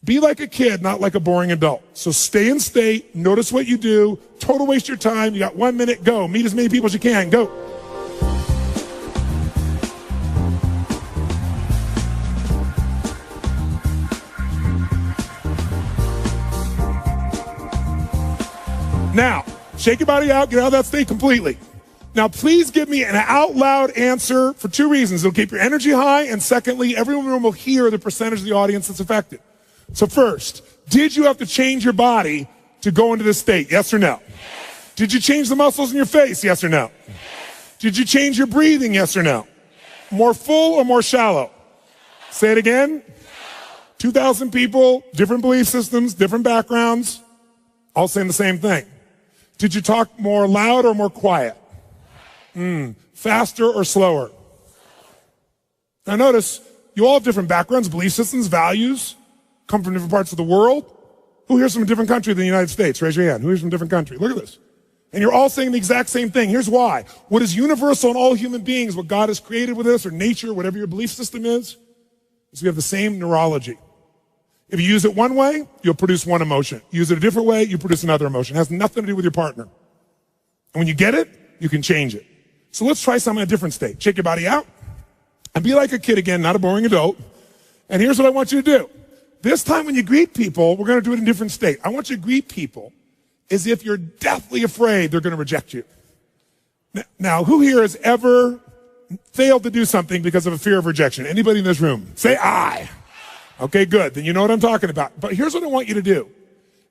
Be like a kid, not like a boring adult. So stay in state, notice what you do, total waste your time. You got 1 minute, go. Meet as many people as you can, go. Now, shake your body out, get out of that state completely. Now, please give me an out loud answer for 2 reasons. It'll keep your energy high, and secondly, everyone in the room will hear the percentage of the audience that's affected. So first, did you have to change your body to go into this state? Yes or no? Yes. Did you change the muscles in your face? Yes or no? Yes. Did you change your breathing? Yes or no? Yes. More full or more shallow? Say it again. 2,000 people, different belief systems, different backgrounds, all saying the same thing. Did you talk more loud or more quiet? Faster or slower? Now notice, you all have different backgrounds, belief systems, values, come from different parts of the world. Who here's from a different country than the United States? Raise your hand. Who here's from a different country? Look at this. And you're all saying the exact same thing. Here's why. What is universal in all human beings, what God has created with us, or nature, whatever your belief system is we have the same neurology. If you use it one way, you'll produce one emotion. Use it a different way, you produce another emotion. It has nothing to do with your partner. And when you get it, you can change it. So let's try something in a different state. Shake your body out and be like a kid again, not a boring adult. And here's what I want you to do. This time when you greet people, we're going to do it in a different state. I want you to greet people as if you're deathly afraid they're going to reject you. Now, who here has ever failed to do something because of a fear of rejection? Anybody in this room? Say I. Okay, good. Then you know what I'm talking about. But here's what I want you to do.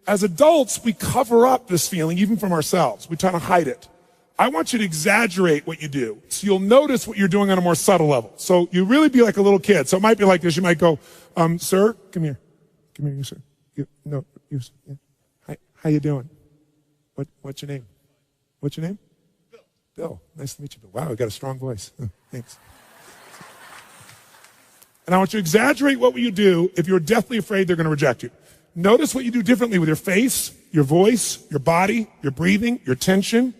As adults, we cover up this feeling even from ourselves. We try to hide it. I want you to exaggerate what you do so you'll notice what you're doing on a more subtle level. So you really be like a little kid. So it might be like this. You might go, sir, come here. Come here, you, sir. You, yeah. Hi, how you doing? What's your name? What's your name? Bill. Nice to meet you, Bill. Wow, you got a strong voice. Thanks. And I want you to exaggerate what you do if you're deathly afraid they're going to reject you. Notice what you do differently with your face, your voice, your body, your breathing, your tension,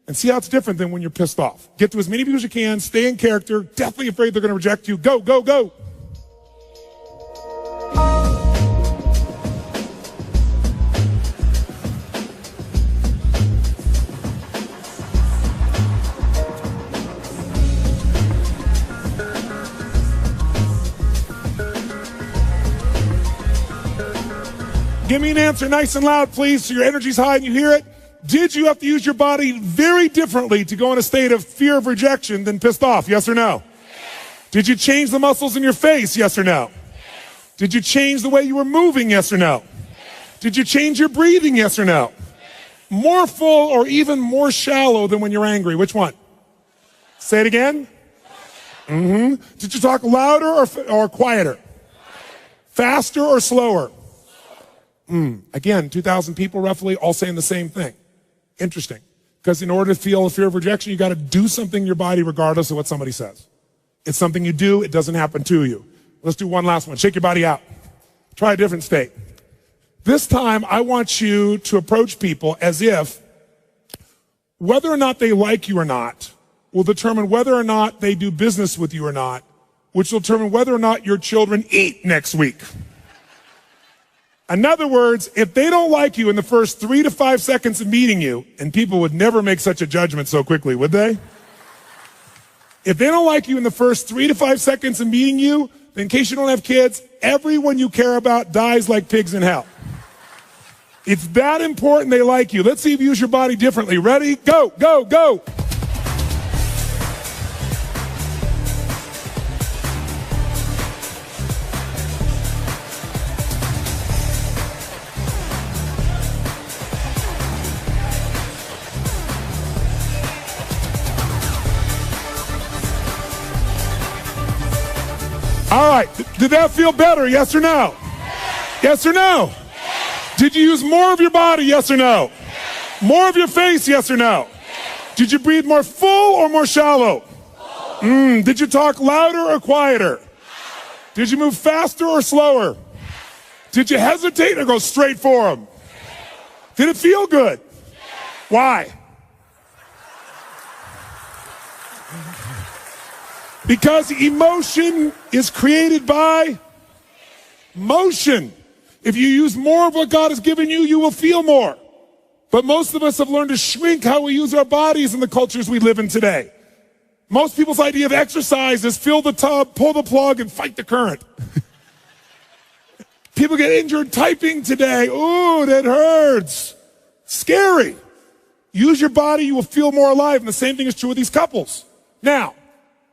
and see how it's different than when you're pissed off. Get to as many people as you can, stay in character, deathly afraid they're going to reject you. Go, go, go. Give me an answer nice and loud, please, so your energy's high and you hear it. Did you have to use your body very differently to go in a state of fear of rejection than pissed off? Yes or no? Yes. Did you change the muscles in your face? Yes or no? Yes. Did you change the way you were moving? Yes or no? Yes. Did you change your breathing? Yes or no? Yes. More full or even more shallow than when you're angry? Which one? Say it again. Mm-hmm. Did you talk louder or quieter? Faster or slower? Again, 2,000 people roughly all saying the same thing. Interesting. Because in order to feel a fear of rejection, you got to do something in your body regardless of what somebody says. It's something you do. It doesn't happen to you. Let's do one last one. Shake your body out. Try a different state. This time, I want you to approach people as if whether or not they like you or not will determine whether or not they do business with you or not, which will determine whether or not your children eat next week. In other words, if they don't like you in the first 3 to 5 seconds of meeting you, and people would never make such a judgment so quickly, would they? If they don't like you in the first 3 to 5 seconds of meeting you, then in case you don't have kids, everyone you care about dies like pigs in hell. It's that important they like you. Let's see if you use your body differently. Ready? Go, go, go. All right, did that feel better, yes or no? Yes or no? Did you use more of your body, yes or no? More of your face, yes or no? Did you breathe more full or more shallow? Did you talk louder or quieter? Did you move faster or slower? Did you hesitate or go straight for them? Did it feel good? Why? Because emotion is created by motion. If you use more of what God has given you, you will feel more. But most of us have learned to shrink how we use our bodies in the cultures we live in today. Most people's idea of exercise is fill the tub, pull the plug, and fight the current. People get injured typing today. Ooh, that hurts. Scary. Use your body, you will feel more alive. And the same thing is true with these couples. Now,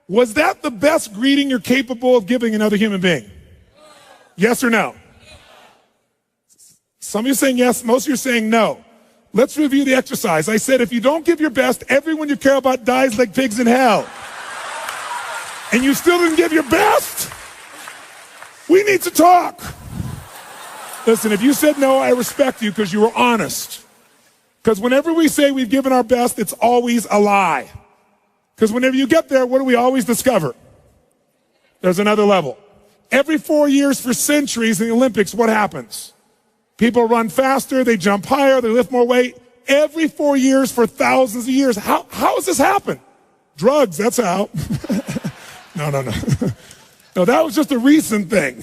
was that the best greeting you're capable of giving another human being? Yes or no? Some of you are saying yes, most of you are saying no. Let's review the exercise. I said if you don't give your best, everyone you care about dies like pigs in hell. And you still didn't give your best? We need to talk. Listen, if you said no, I respect you because you were honest. Because whenever we say we've given our best, it's always a lie. Because whenever you get there, what do we always discover? There's another level. Every 4 years for centuries in the Olympics, what happens? People run faster, they jump higher, they lift more weight. Every 4 years for thousands of years. How has this happened? Drugs, that's how. No. No, that was just a recent thing.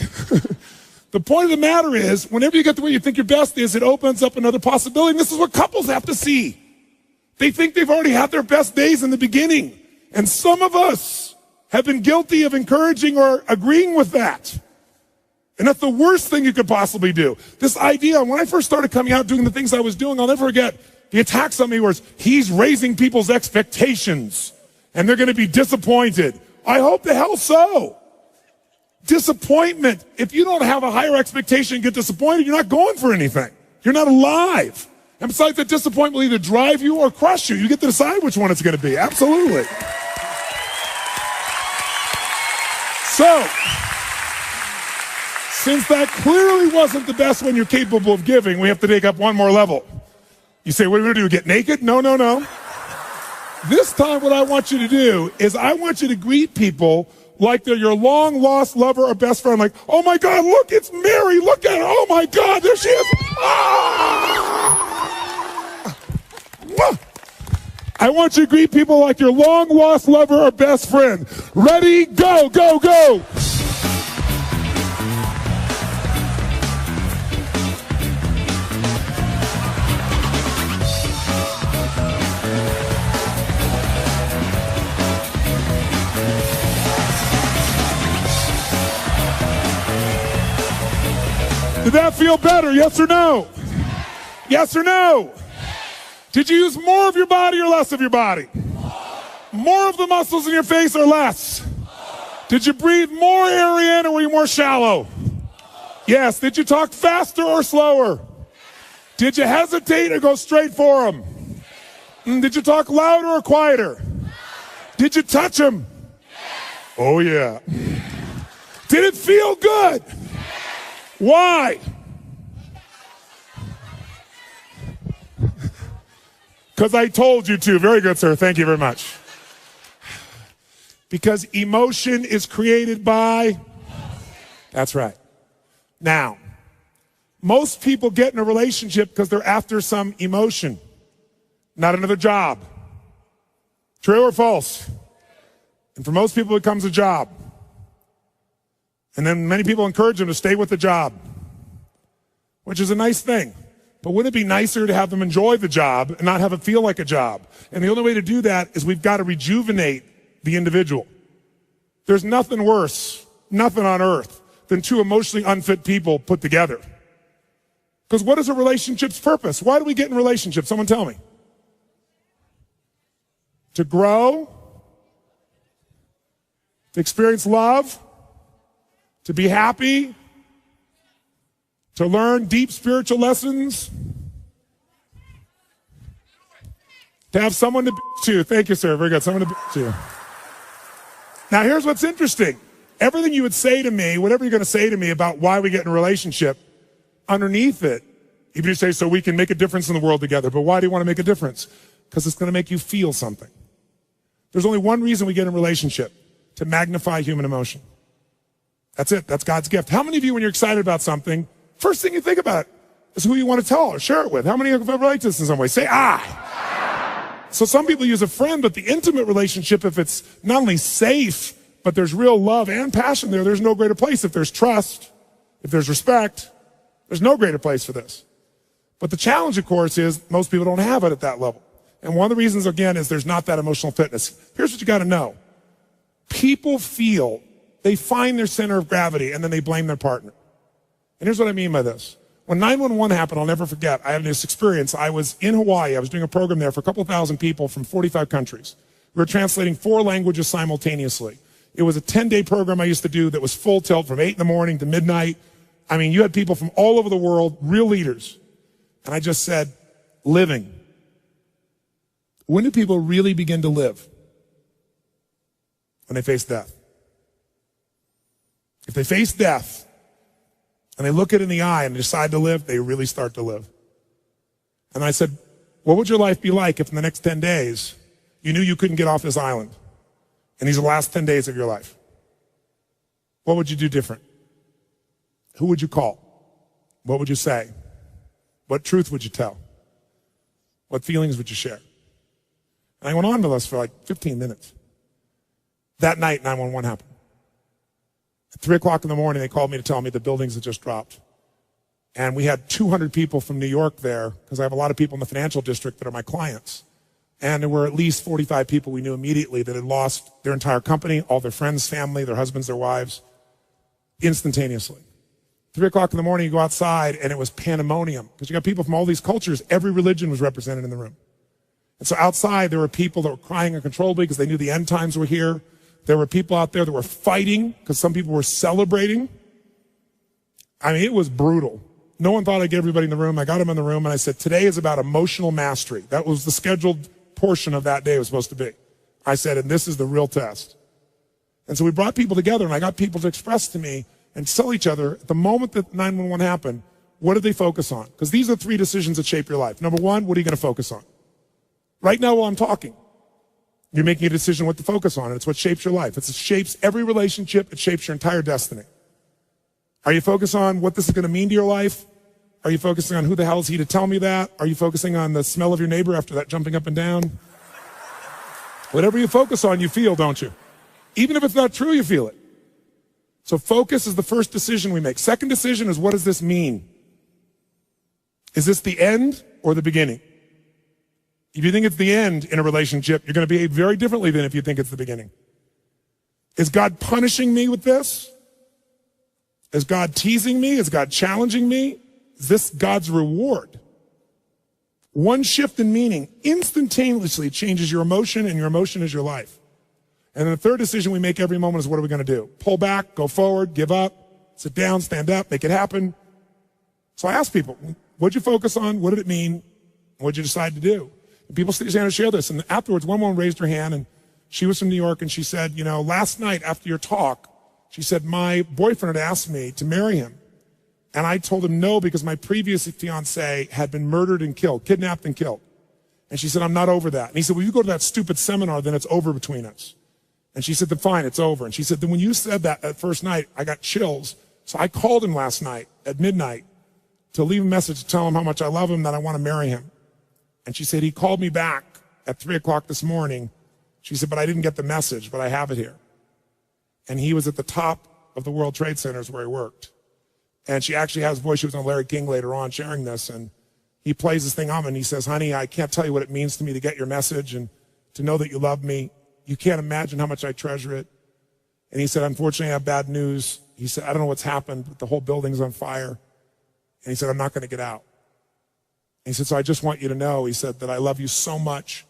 The point of the matter is, whenever you get to where you think your best is, it opens up another possibility. And this is what couples have to see. They think they've already had their best days in the beginning. And some of us have been guilty of encouraging or agreeing with that. And that's the worst thing you could possibly do. This idea, when I first started coming out doing the things I was doing, I'll never forget, The attacks on me was, he's raising people's expectations and they're going to be disappointed. I hope the hell so. Disappointment. If you don't have a higher expectation and get disappointed, you're not going for anything. You're not alive. And besides, that disappointment will either drive you or crush you. You get to decide which one it's going to be. Absolutely. So, since that clearly wasn't the best one you're capable of giving, we have to take up one more level. You say, what are we going to do, get naked? No, no, no. This time what I want you to do is I want you to greet people like they're your long-lost lover or best friend. Like, oh my God, look, it's Mary. Look at her. Oh my God, there she is. Ah! I want you to greet people like your long-lost lover or best friend. Ready, go, go, go. Did that feel better? Yes or no? Yes or no? Did you use more of your body or less of your body? More of the muscles in your face or less? Did you breathe more air in or were you more shallow? Yes. Did you talk faster or slower? Did you hesitate or go straight for them? Did you talk louder or quieter? Did you touch them? Oh yeah. Did it feel good? Why? Because I told you to. Very good, sir. Thank you very much. Because emotion is created by... That's right. Now, most people get in a relationship because they're after some emotion, not another job. True or false? And for most people, it becomes a job. And then many people encourage them to stay with the job, which is a nice thing. But wouldn't it be nicer to have them enjoy the job and not have it feel like a job? And the only way to do that is we've got to rejuvenate the individual. There's nothing worse, nothing on earth, than two emotionally unfit people put together. Because what is a relationship's purpose? Why do we get in relationships? Someone tell me. To grow, to experience love, to be happy, to learn deep spiritual lessons, to have someone to bitch to. Thank you, sir. Very good. Someone to bitch to. Now, here's what's interesting. Everything you would say to me, whatever you're going to say to me about why we get in a relationship, underneath it, even if you say, so we can make a difference in the world together. But why do you want to make a difference? Because it's going to make you feel something. There's only one reason we get in a relationship, to magnify human emotion. That's it. That's God's gift. How many of you, when you're excited about something, first thing you think about is who you want to tell or share it with? How many of you have relate to this in some way? Say, I. So some people use a friend, but the intimate relationship, if it's not only safe, but there's real love and passion there, there's no greater place. If there's trust, if there's respect, there's no greater place for this. But the challenge, of course, is most people don't have it at that level. And one of the reasons, again, is there's not that emotional fitness. Here's what you got to know. People feel they find their center of gravity and then they blame their partner. And here's what I mean by this. When 9/11 happened, I'll never forget, I had this experience. I was in Hawaii. I was doing a program there for a couple thousand people from 45 countries. We were translating 4 languages simultaneously. It was a 10-day program I used to do that was full tilt from 8 in the morning to midnight. I mean, you had people from all over the world, real leaders. And I just said, living. When do people really begin to live? When they face death. If they face death and they look it in the eye and decide to live, they really start to live. And I said, what would your life be like if in the next 10 days you knew you couldn't get off this island and these are the last 10 days of your life? What would you do different? Who would you call? What would you say? What truth would you tell? What feelings would you share? And I went on with us for like 15 minutes. That night, 9/11 happened. At 3 o'clock in the morning, they called me to tell me the buildings had just dropped. And we had 200 people from New York there, because I have a lot of people in the financial district that are my clients. And there were at least 45 people we knew immediately that had lost their entire company, all their friends, family, their husbands, their wives, instantaneously. 3 o'clock in the morning, you go outside, and it was pandemonium. Because you got people from all these cultures. Every religion was represented in the room. And so outside, there were people that were crying uncontrollably because they knew the end times were here. There were people out there that were fighting because some people were celebrating. I mean, it was brutal. No one thought I'd get everybody in the room. I got them in the room, and I said, today is about emotional mastery. That was the scheduled portion of that day it was supposed to be. I said, and this is the real test. And so we brought people together, and I got people to express to me and tell each other, at the moment that 911 happened, what did they focus on? Because these are 3 decisions that shape your life. Number 1, what are you going to focus on? Right now while I'm talking, you're making a decision what to focus on, and it's what shapes your life. It shapes every relationship. It shapes your entire destiny. Are you focused on what this is going to mean to your life? Are you focusing on who the hell is he to tell me that? Are you focusing on the smell of your neighbor after that jumping up and down? Whatever you focus on, you feel, don't you? Even if it's not true, you feel it. So focus is the first decision we make. Second decision is, what does this mean? Is this the end or the beginning? If you think it's the end in a relationship, you're going to behave very differently than if you think it's the beginning. Is God punishing me with this? Is God teasing me? Is God challenging me? Is this God's reward? One shift in meaning instantaneously changes your emotion, and your emotion is your life. And then the third decision we make every moment is, what are we going to do? Pull back, go forward, give up, sit down, stand up, make it happen. So I ask people, what'd you focus on? What did it mean? What'd you decide to do? And people stand to share this. And afterwards, one woman raised her hand, and she was from New York, and she said, you know, last night after your talk, she said, my boyfriend had asked me to marry him. And I told him no because my previous fiance had been murdered and killed, kidnapped and killed. And she said, I'm not over that. And he said, well, you go to that stupid seminar, then it's over between us. And she said, then fine, it's over. And she said, then when you said that first night, I got chills. So I called him last night at midnight to leave a message to tell him how much I love him, that I want to marry him. And she said, he called me back at 3 o'clock this morning. She said, but I didn't get the message, but I have it here. And he was at the top of the World Trade Centers where he worked. And she actually has his voice. She was on Larry King later on sharing this. And he plays this thing on and he says, honey, I can't tell you what it means to me to get your message and to know that you love me. You can't imagine how much I treasure it. And he said, unfortunately, I have bad news. He said, I don't know what's happened, but the whole building's on fire. And he said, I'm not going to get out. And he said, so I just want you to know, he said, that I love you so much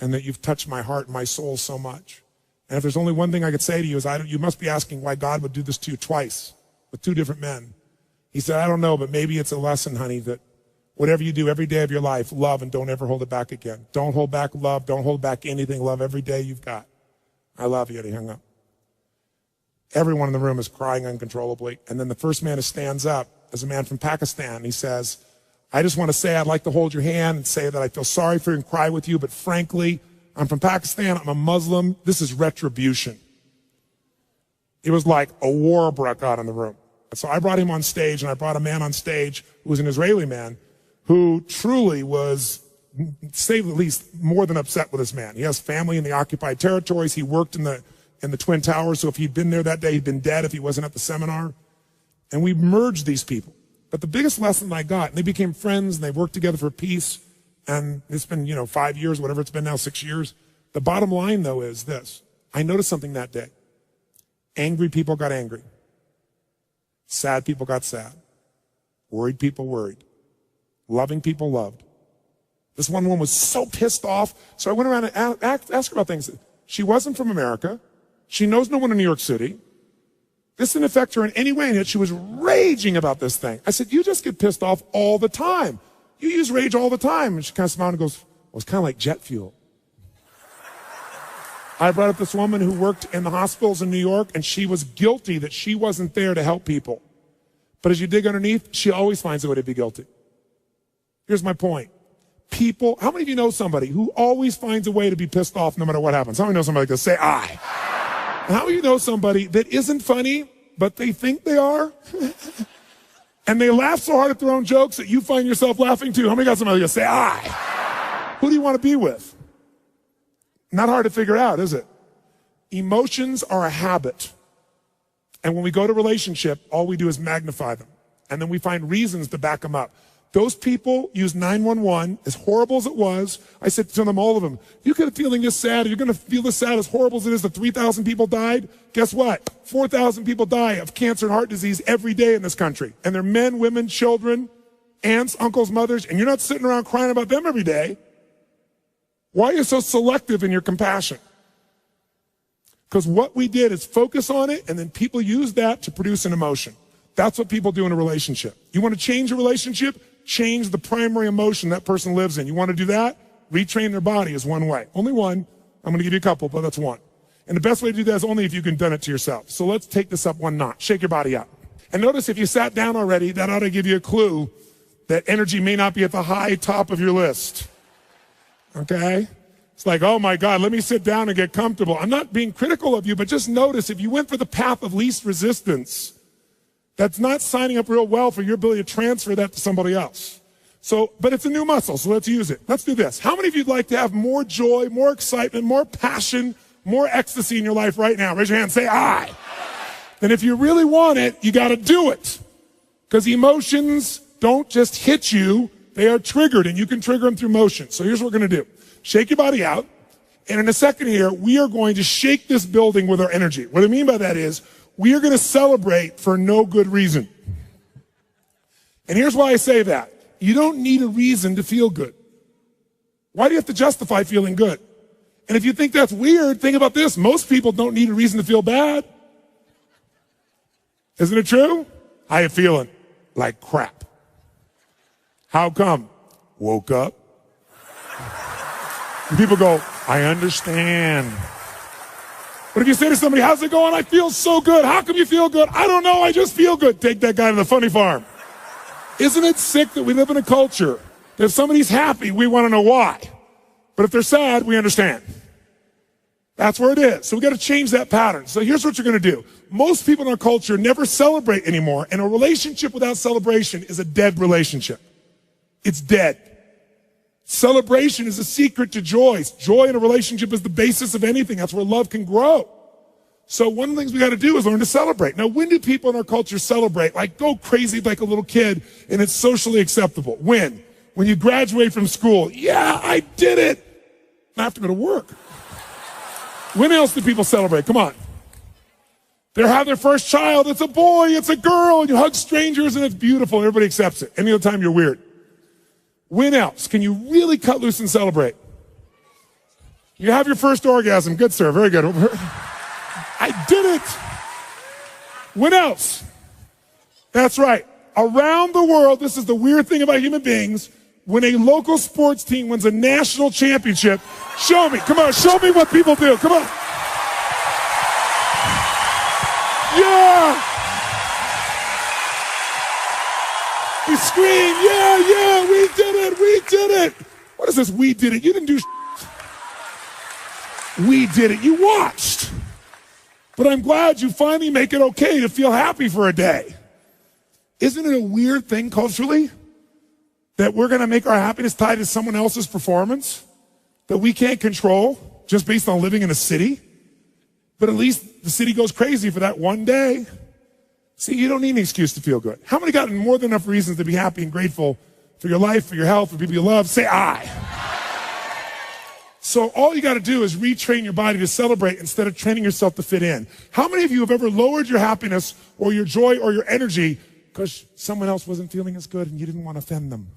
and that you've touched my heart and my soul so much. And if there's only one thing I could say to you is, you must be asking why God would do this to you twice with 2 different men. He said, I don't know, but maybe it's a lesson, honey, that whatever you do every day of your life, love and don't ever hold it back again. Don't hold back love. Don't hold back anything. Love every day you've got. I love you. And he hung up. Everyone in the room is crying uncontrollably. And then the first man who stands up is a man from Pakistan. He says, I just want to say I'd like to hold your hand and say that I feel sorry for you and cry with you, but frankly, I'm from Pakistan. I'm a Muslim. This is retribution. It was like a war broke out in the room. And so I brought him on stage, and I brought a man on stage who was an Israeli man who truly was, to say the least, more than upset with this man. He has family in the occupied territories. He worked in the Twin Towers, so if he'd been there that day, he'd been dead if he wasn't at the seminar. And we merged these people. But the biggest lesson I got, and they became friends, and they worked together for peace, and it's been, 5 years, whatever it's been now, 6 years. The bottom line, though, is this. I noticed something that day. Angry people got angry. Sad people got sad. Worried people worried. Loving people loved. This one woman was so pissed off, so I went around and asked her about things. She wasn't from America. She knows no one in New York City. This didn't affect her in any way, and yet she was raging about this thing. I said, you just get pissed off all the time. You use rage all the time. And she kind of smiled and goes, well, it's kind of like jet fuel. I brought up this woman who worked in the hospitals in New York, and she was guilty that she wasn't there to help people. But as you dig underneath, she always finds a way to be guilty. Here's my point. People, how many of you know somebody who always finds a way to be pissed off no matter what happens? How many know somebody that say, I? And how many of you know somebody that isn't funny, but they think they are? And they laugh so hard at their own jokes that you find yourself laughing too. How many got somebody that say, I? Who do you want to be with? Not hard to figure out, is it? Emotions are a habit. And when we go to relationship, all we do is magnify them. And then we find reasons to back them up. Those people use 911, as horrible as it was. I said to them, all of them, you could be feeling this sad. You're going to feel this sad, as horrible as it is that 3,000 people died. Guess what? 4,000 people die of cancer and heart disease every day in this country. And they're men, women, children, aunts, uncles, mothers, and you're not sitting around crying about them every day. Why are you so selective in your compassion? Because what we did is focus on it, and then people use that to produce an emotion. That's what people do in a relationship. You want to change a relationship? Change the primary emotion that person lives in. You want to do that? Retrain their body is one way. Only one. I'm going to give you a couple, but that's one. And the best way to do that is only if you can done it to yourself. So let's take this up one notch. Shake your body out. And notice if you sat down already, that ought to give you a clue that energy may not be at the high top of your list. Okay? It's like, oh my God, let me sit down and get comfortable. I'm not being critical of you, but just notice if you went for the path of least resistance, that's not signing up real well for your ability to transfer that to somebody else. So, but it's a new muscle, so let's use it. Let's do this. How many of you'd like to have more joy, more excitement, more passion, more ecstasy in your life right now? Raise your hand, say I. And if you really want it, you got to do it. Because emotions don't just hit you, they are triggered, and you can trigger them through motion. So here's what we're going to do. Shake your body out, and in a second here, we are going to shake this building with our energy. What I mean by that is, we are going to celebrate for no good reason. And here's why I say that. You don't need a reason to feel good. Why do you have to justify feeling good? And if you think that's weird, think about this. Most people don't need a reason to feel bad. Isn't it true? How you feeling? Like crap. How come? Woke up. And people go, I understand. But if you say to somebody, how's it going? I feel so good. How come you feel good? I don't know. I just feel good. Take that guy to the funny farm. Isn't it sick that we live in a culture that if somebody's happy, we want to know why. But if they're sad, we understand. That's where it is. So we got to change that pattern. So here's what you're going to do. Most people in our culture never celebrate anymore. And a relationship without celebration is a dead relationship. It's dead. Celebration is a secret to joy. Joy in a relationship is the basis of anything. That's where love can grow. So one of the things we got to do is learn to celebrate. Now, when do people in our culture celebrate? Like go crazy like a little kid and it's socially acceptable. When? When you graduate from school. Yeah, I did it. I have to go to work. When else do people celebrate? Come on. They have their first child. It's a boy. It's a girl. And you hug strangers and it's beautiful. And everybody accepts it. Any other time you're weird. When else can you really cut loose and celebrate? You have your first orgasm. Good, sir. Very good. I did it. When else? That's right. Around the world, this is the weird thing about human beings. When a local sports team wins a national championship, show me. Come on, show me what people do. Come on. Yeah. We scream, yeah, we did it. What is this, we did it? You didn't do We did it, you watched. But I'm glad you finally make it okay to feel happy for a day. Isn't it a weird thing culturally that we're going to make our happiness tied to someone else's performance that we can't control just based on living in a city? But at least the city goes crazy for that one day. See, you don't need an excuse to feel good. How many got more than enough reasons to be happy and grateful for your life, for your health, for people you love? Say I. So all you got to do is retrain your body to celebrate instead of training yourself to fit in. How many of you have ever lowered your happiness or your joy or your energy because someone else wasn't feeling as good and you didn't want to offend them?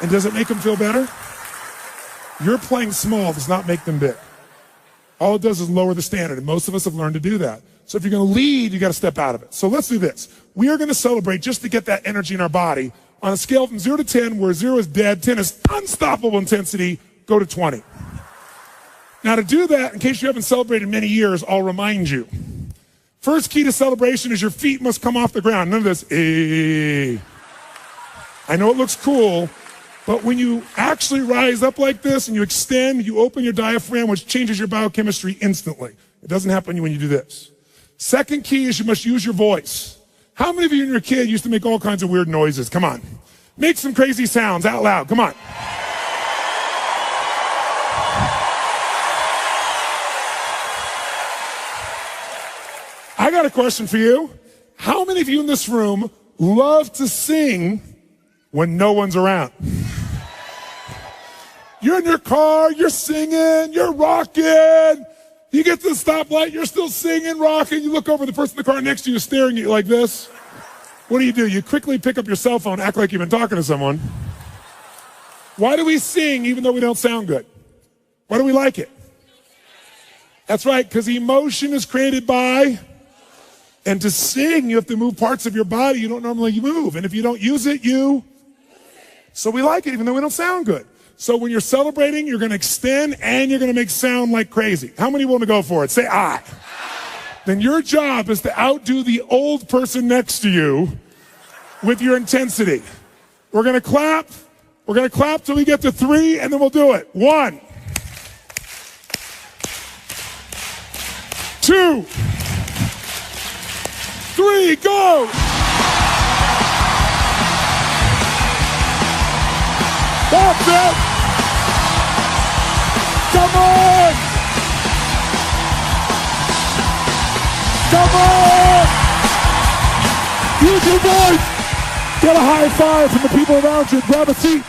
And does it make them feel better? Your playing small does not make them big. All it does is lower the standard, and most of us have learned to do that. So if you're going to lead, you got to step out of it. So let's do this. We are going to celebrate just to get that energy in our body. On a scale from 0 to 10, where 0 is dead, 10 is unstoppable intensity, go to 20. Now to do that, in case you haven't celebrated in many years, I'll remind you. First key to celebration is your feet must come off the ground. None of this, I know it looks cool, but when you actually rise up like this and you extend, you open your diaphragm, which changes your biochemistry instantly. It doesn't happen when you do this. Second key is you must use your voice. How many of you and your kid used to make all kinds of weird noises? Come on. Make some crazy sounds out loud. Come on. I got a question for you. How many of you in this room love to sing when no one's around. You're in your car, you're singing, you're rocking. You get to the stoplight, you're still singing, rocking. You look over, the person in the car next to you is staring at you like this. What do? You quickly pick up your cell phone, act like you've been talking to someone. Why do we sing even though we don't sound good? Why do we like it? That's right, because emotion is created by, and to sing, you have to move parts of your body you don't normally move. And if you don't use it, so we like it even though we don't sound good. So when you're celebrating, you're going to extend and you're going to make sound like crazy. How many want to go for it? Say I. Then your job is to outdo the old person next to you with your intensity. We're going to clap. We're going to clap till we get to 3, and then we'll do it. 1, 2, 3, go! That's it! Come on! Come on! Use your voice! Get a high five from the people around you. Grab a seat.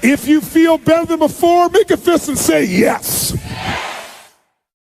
If you feel better than before, make a fist and say yes.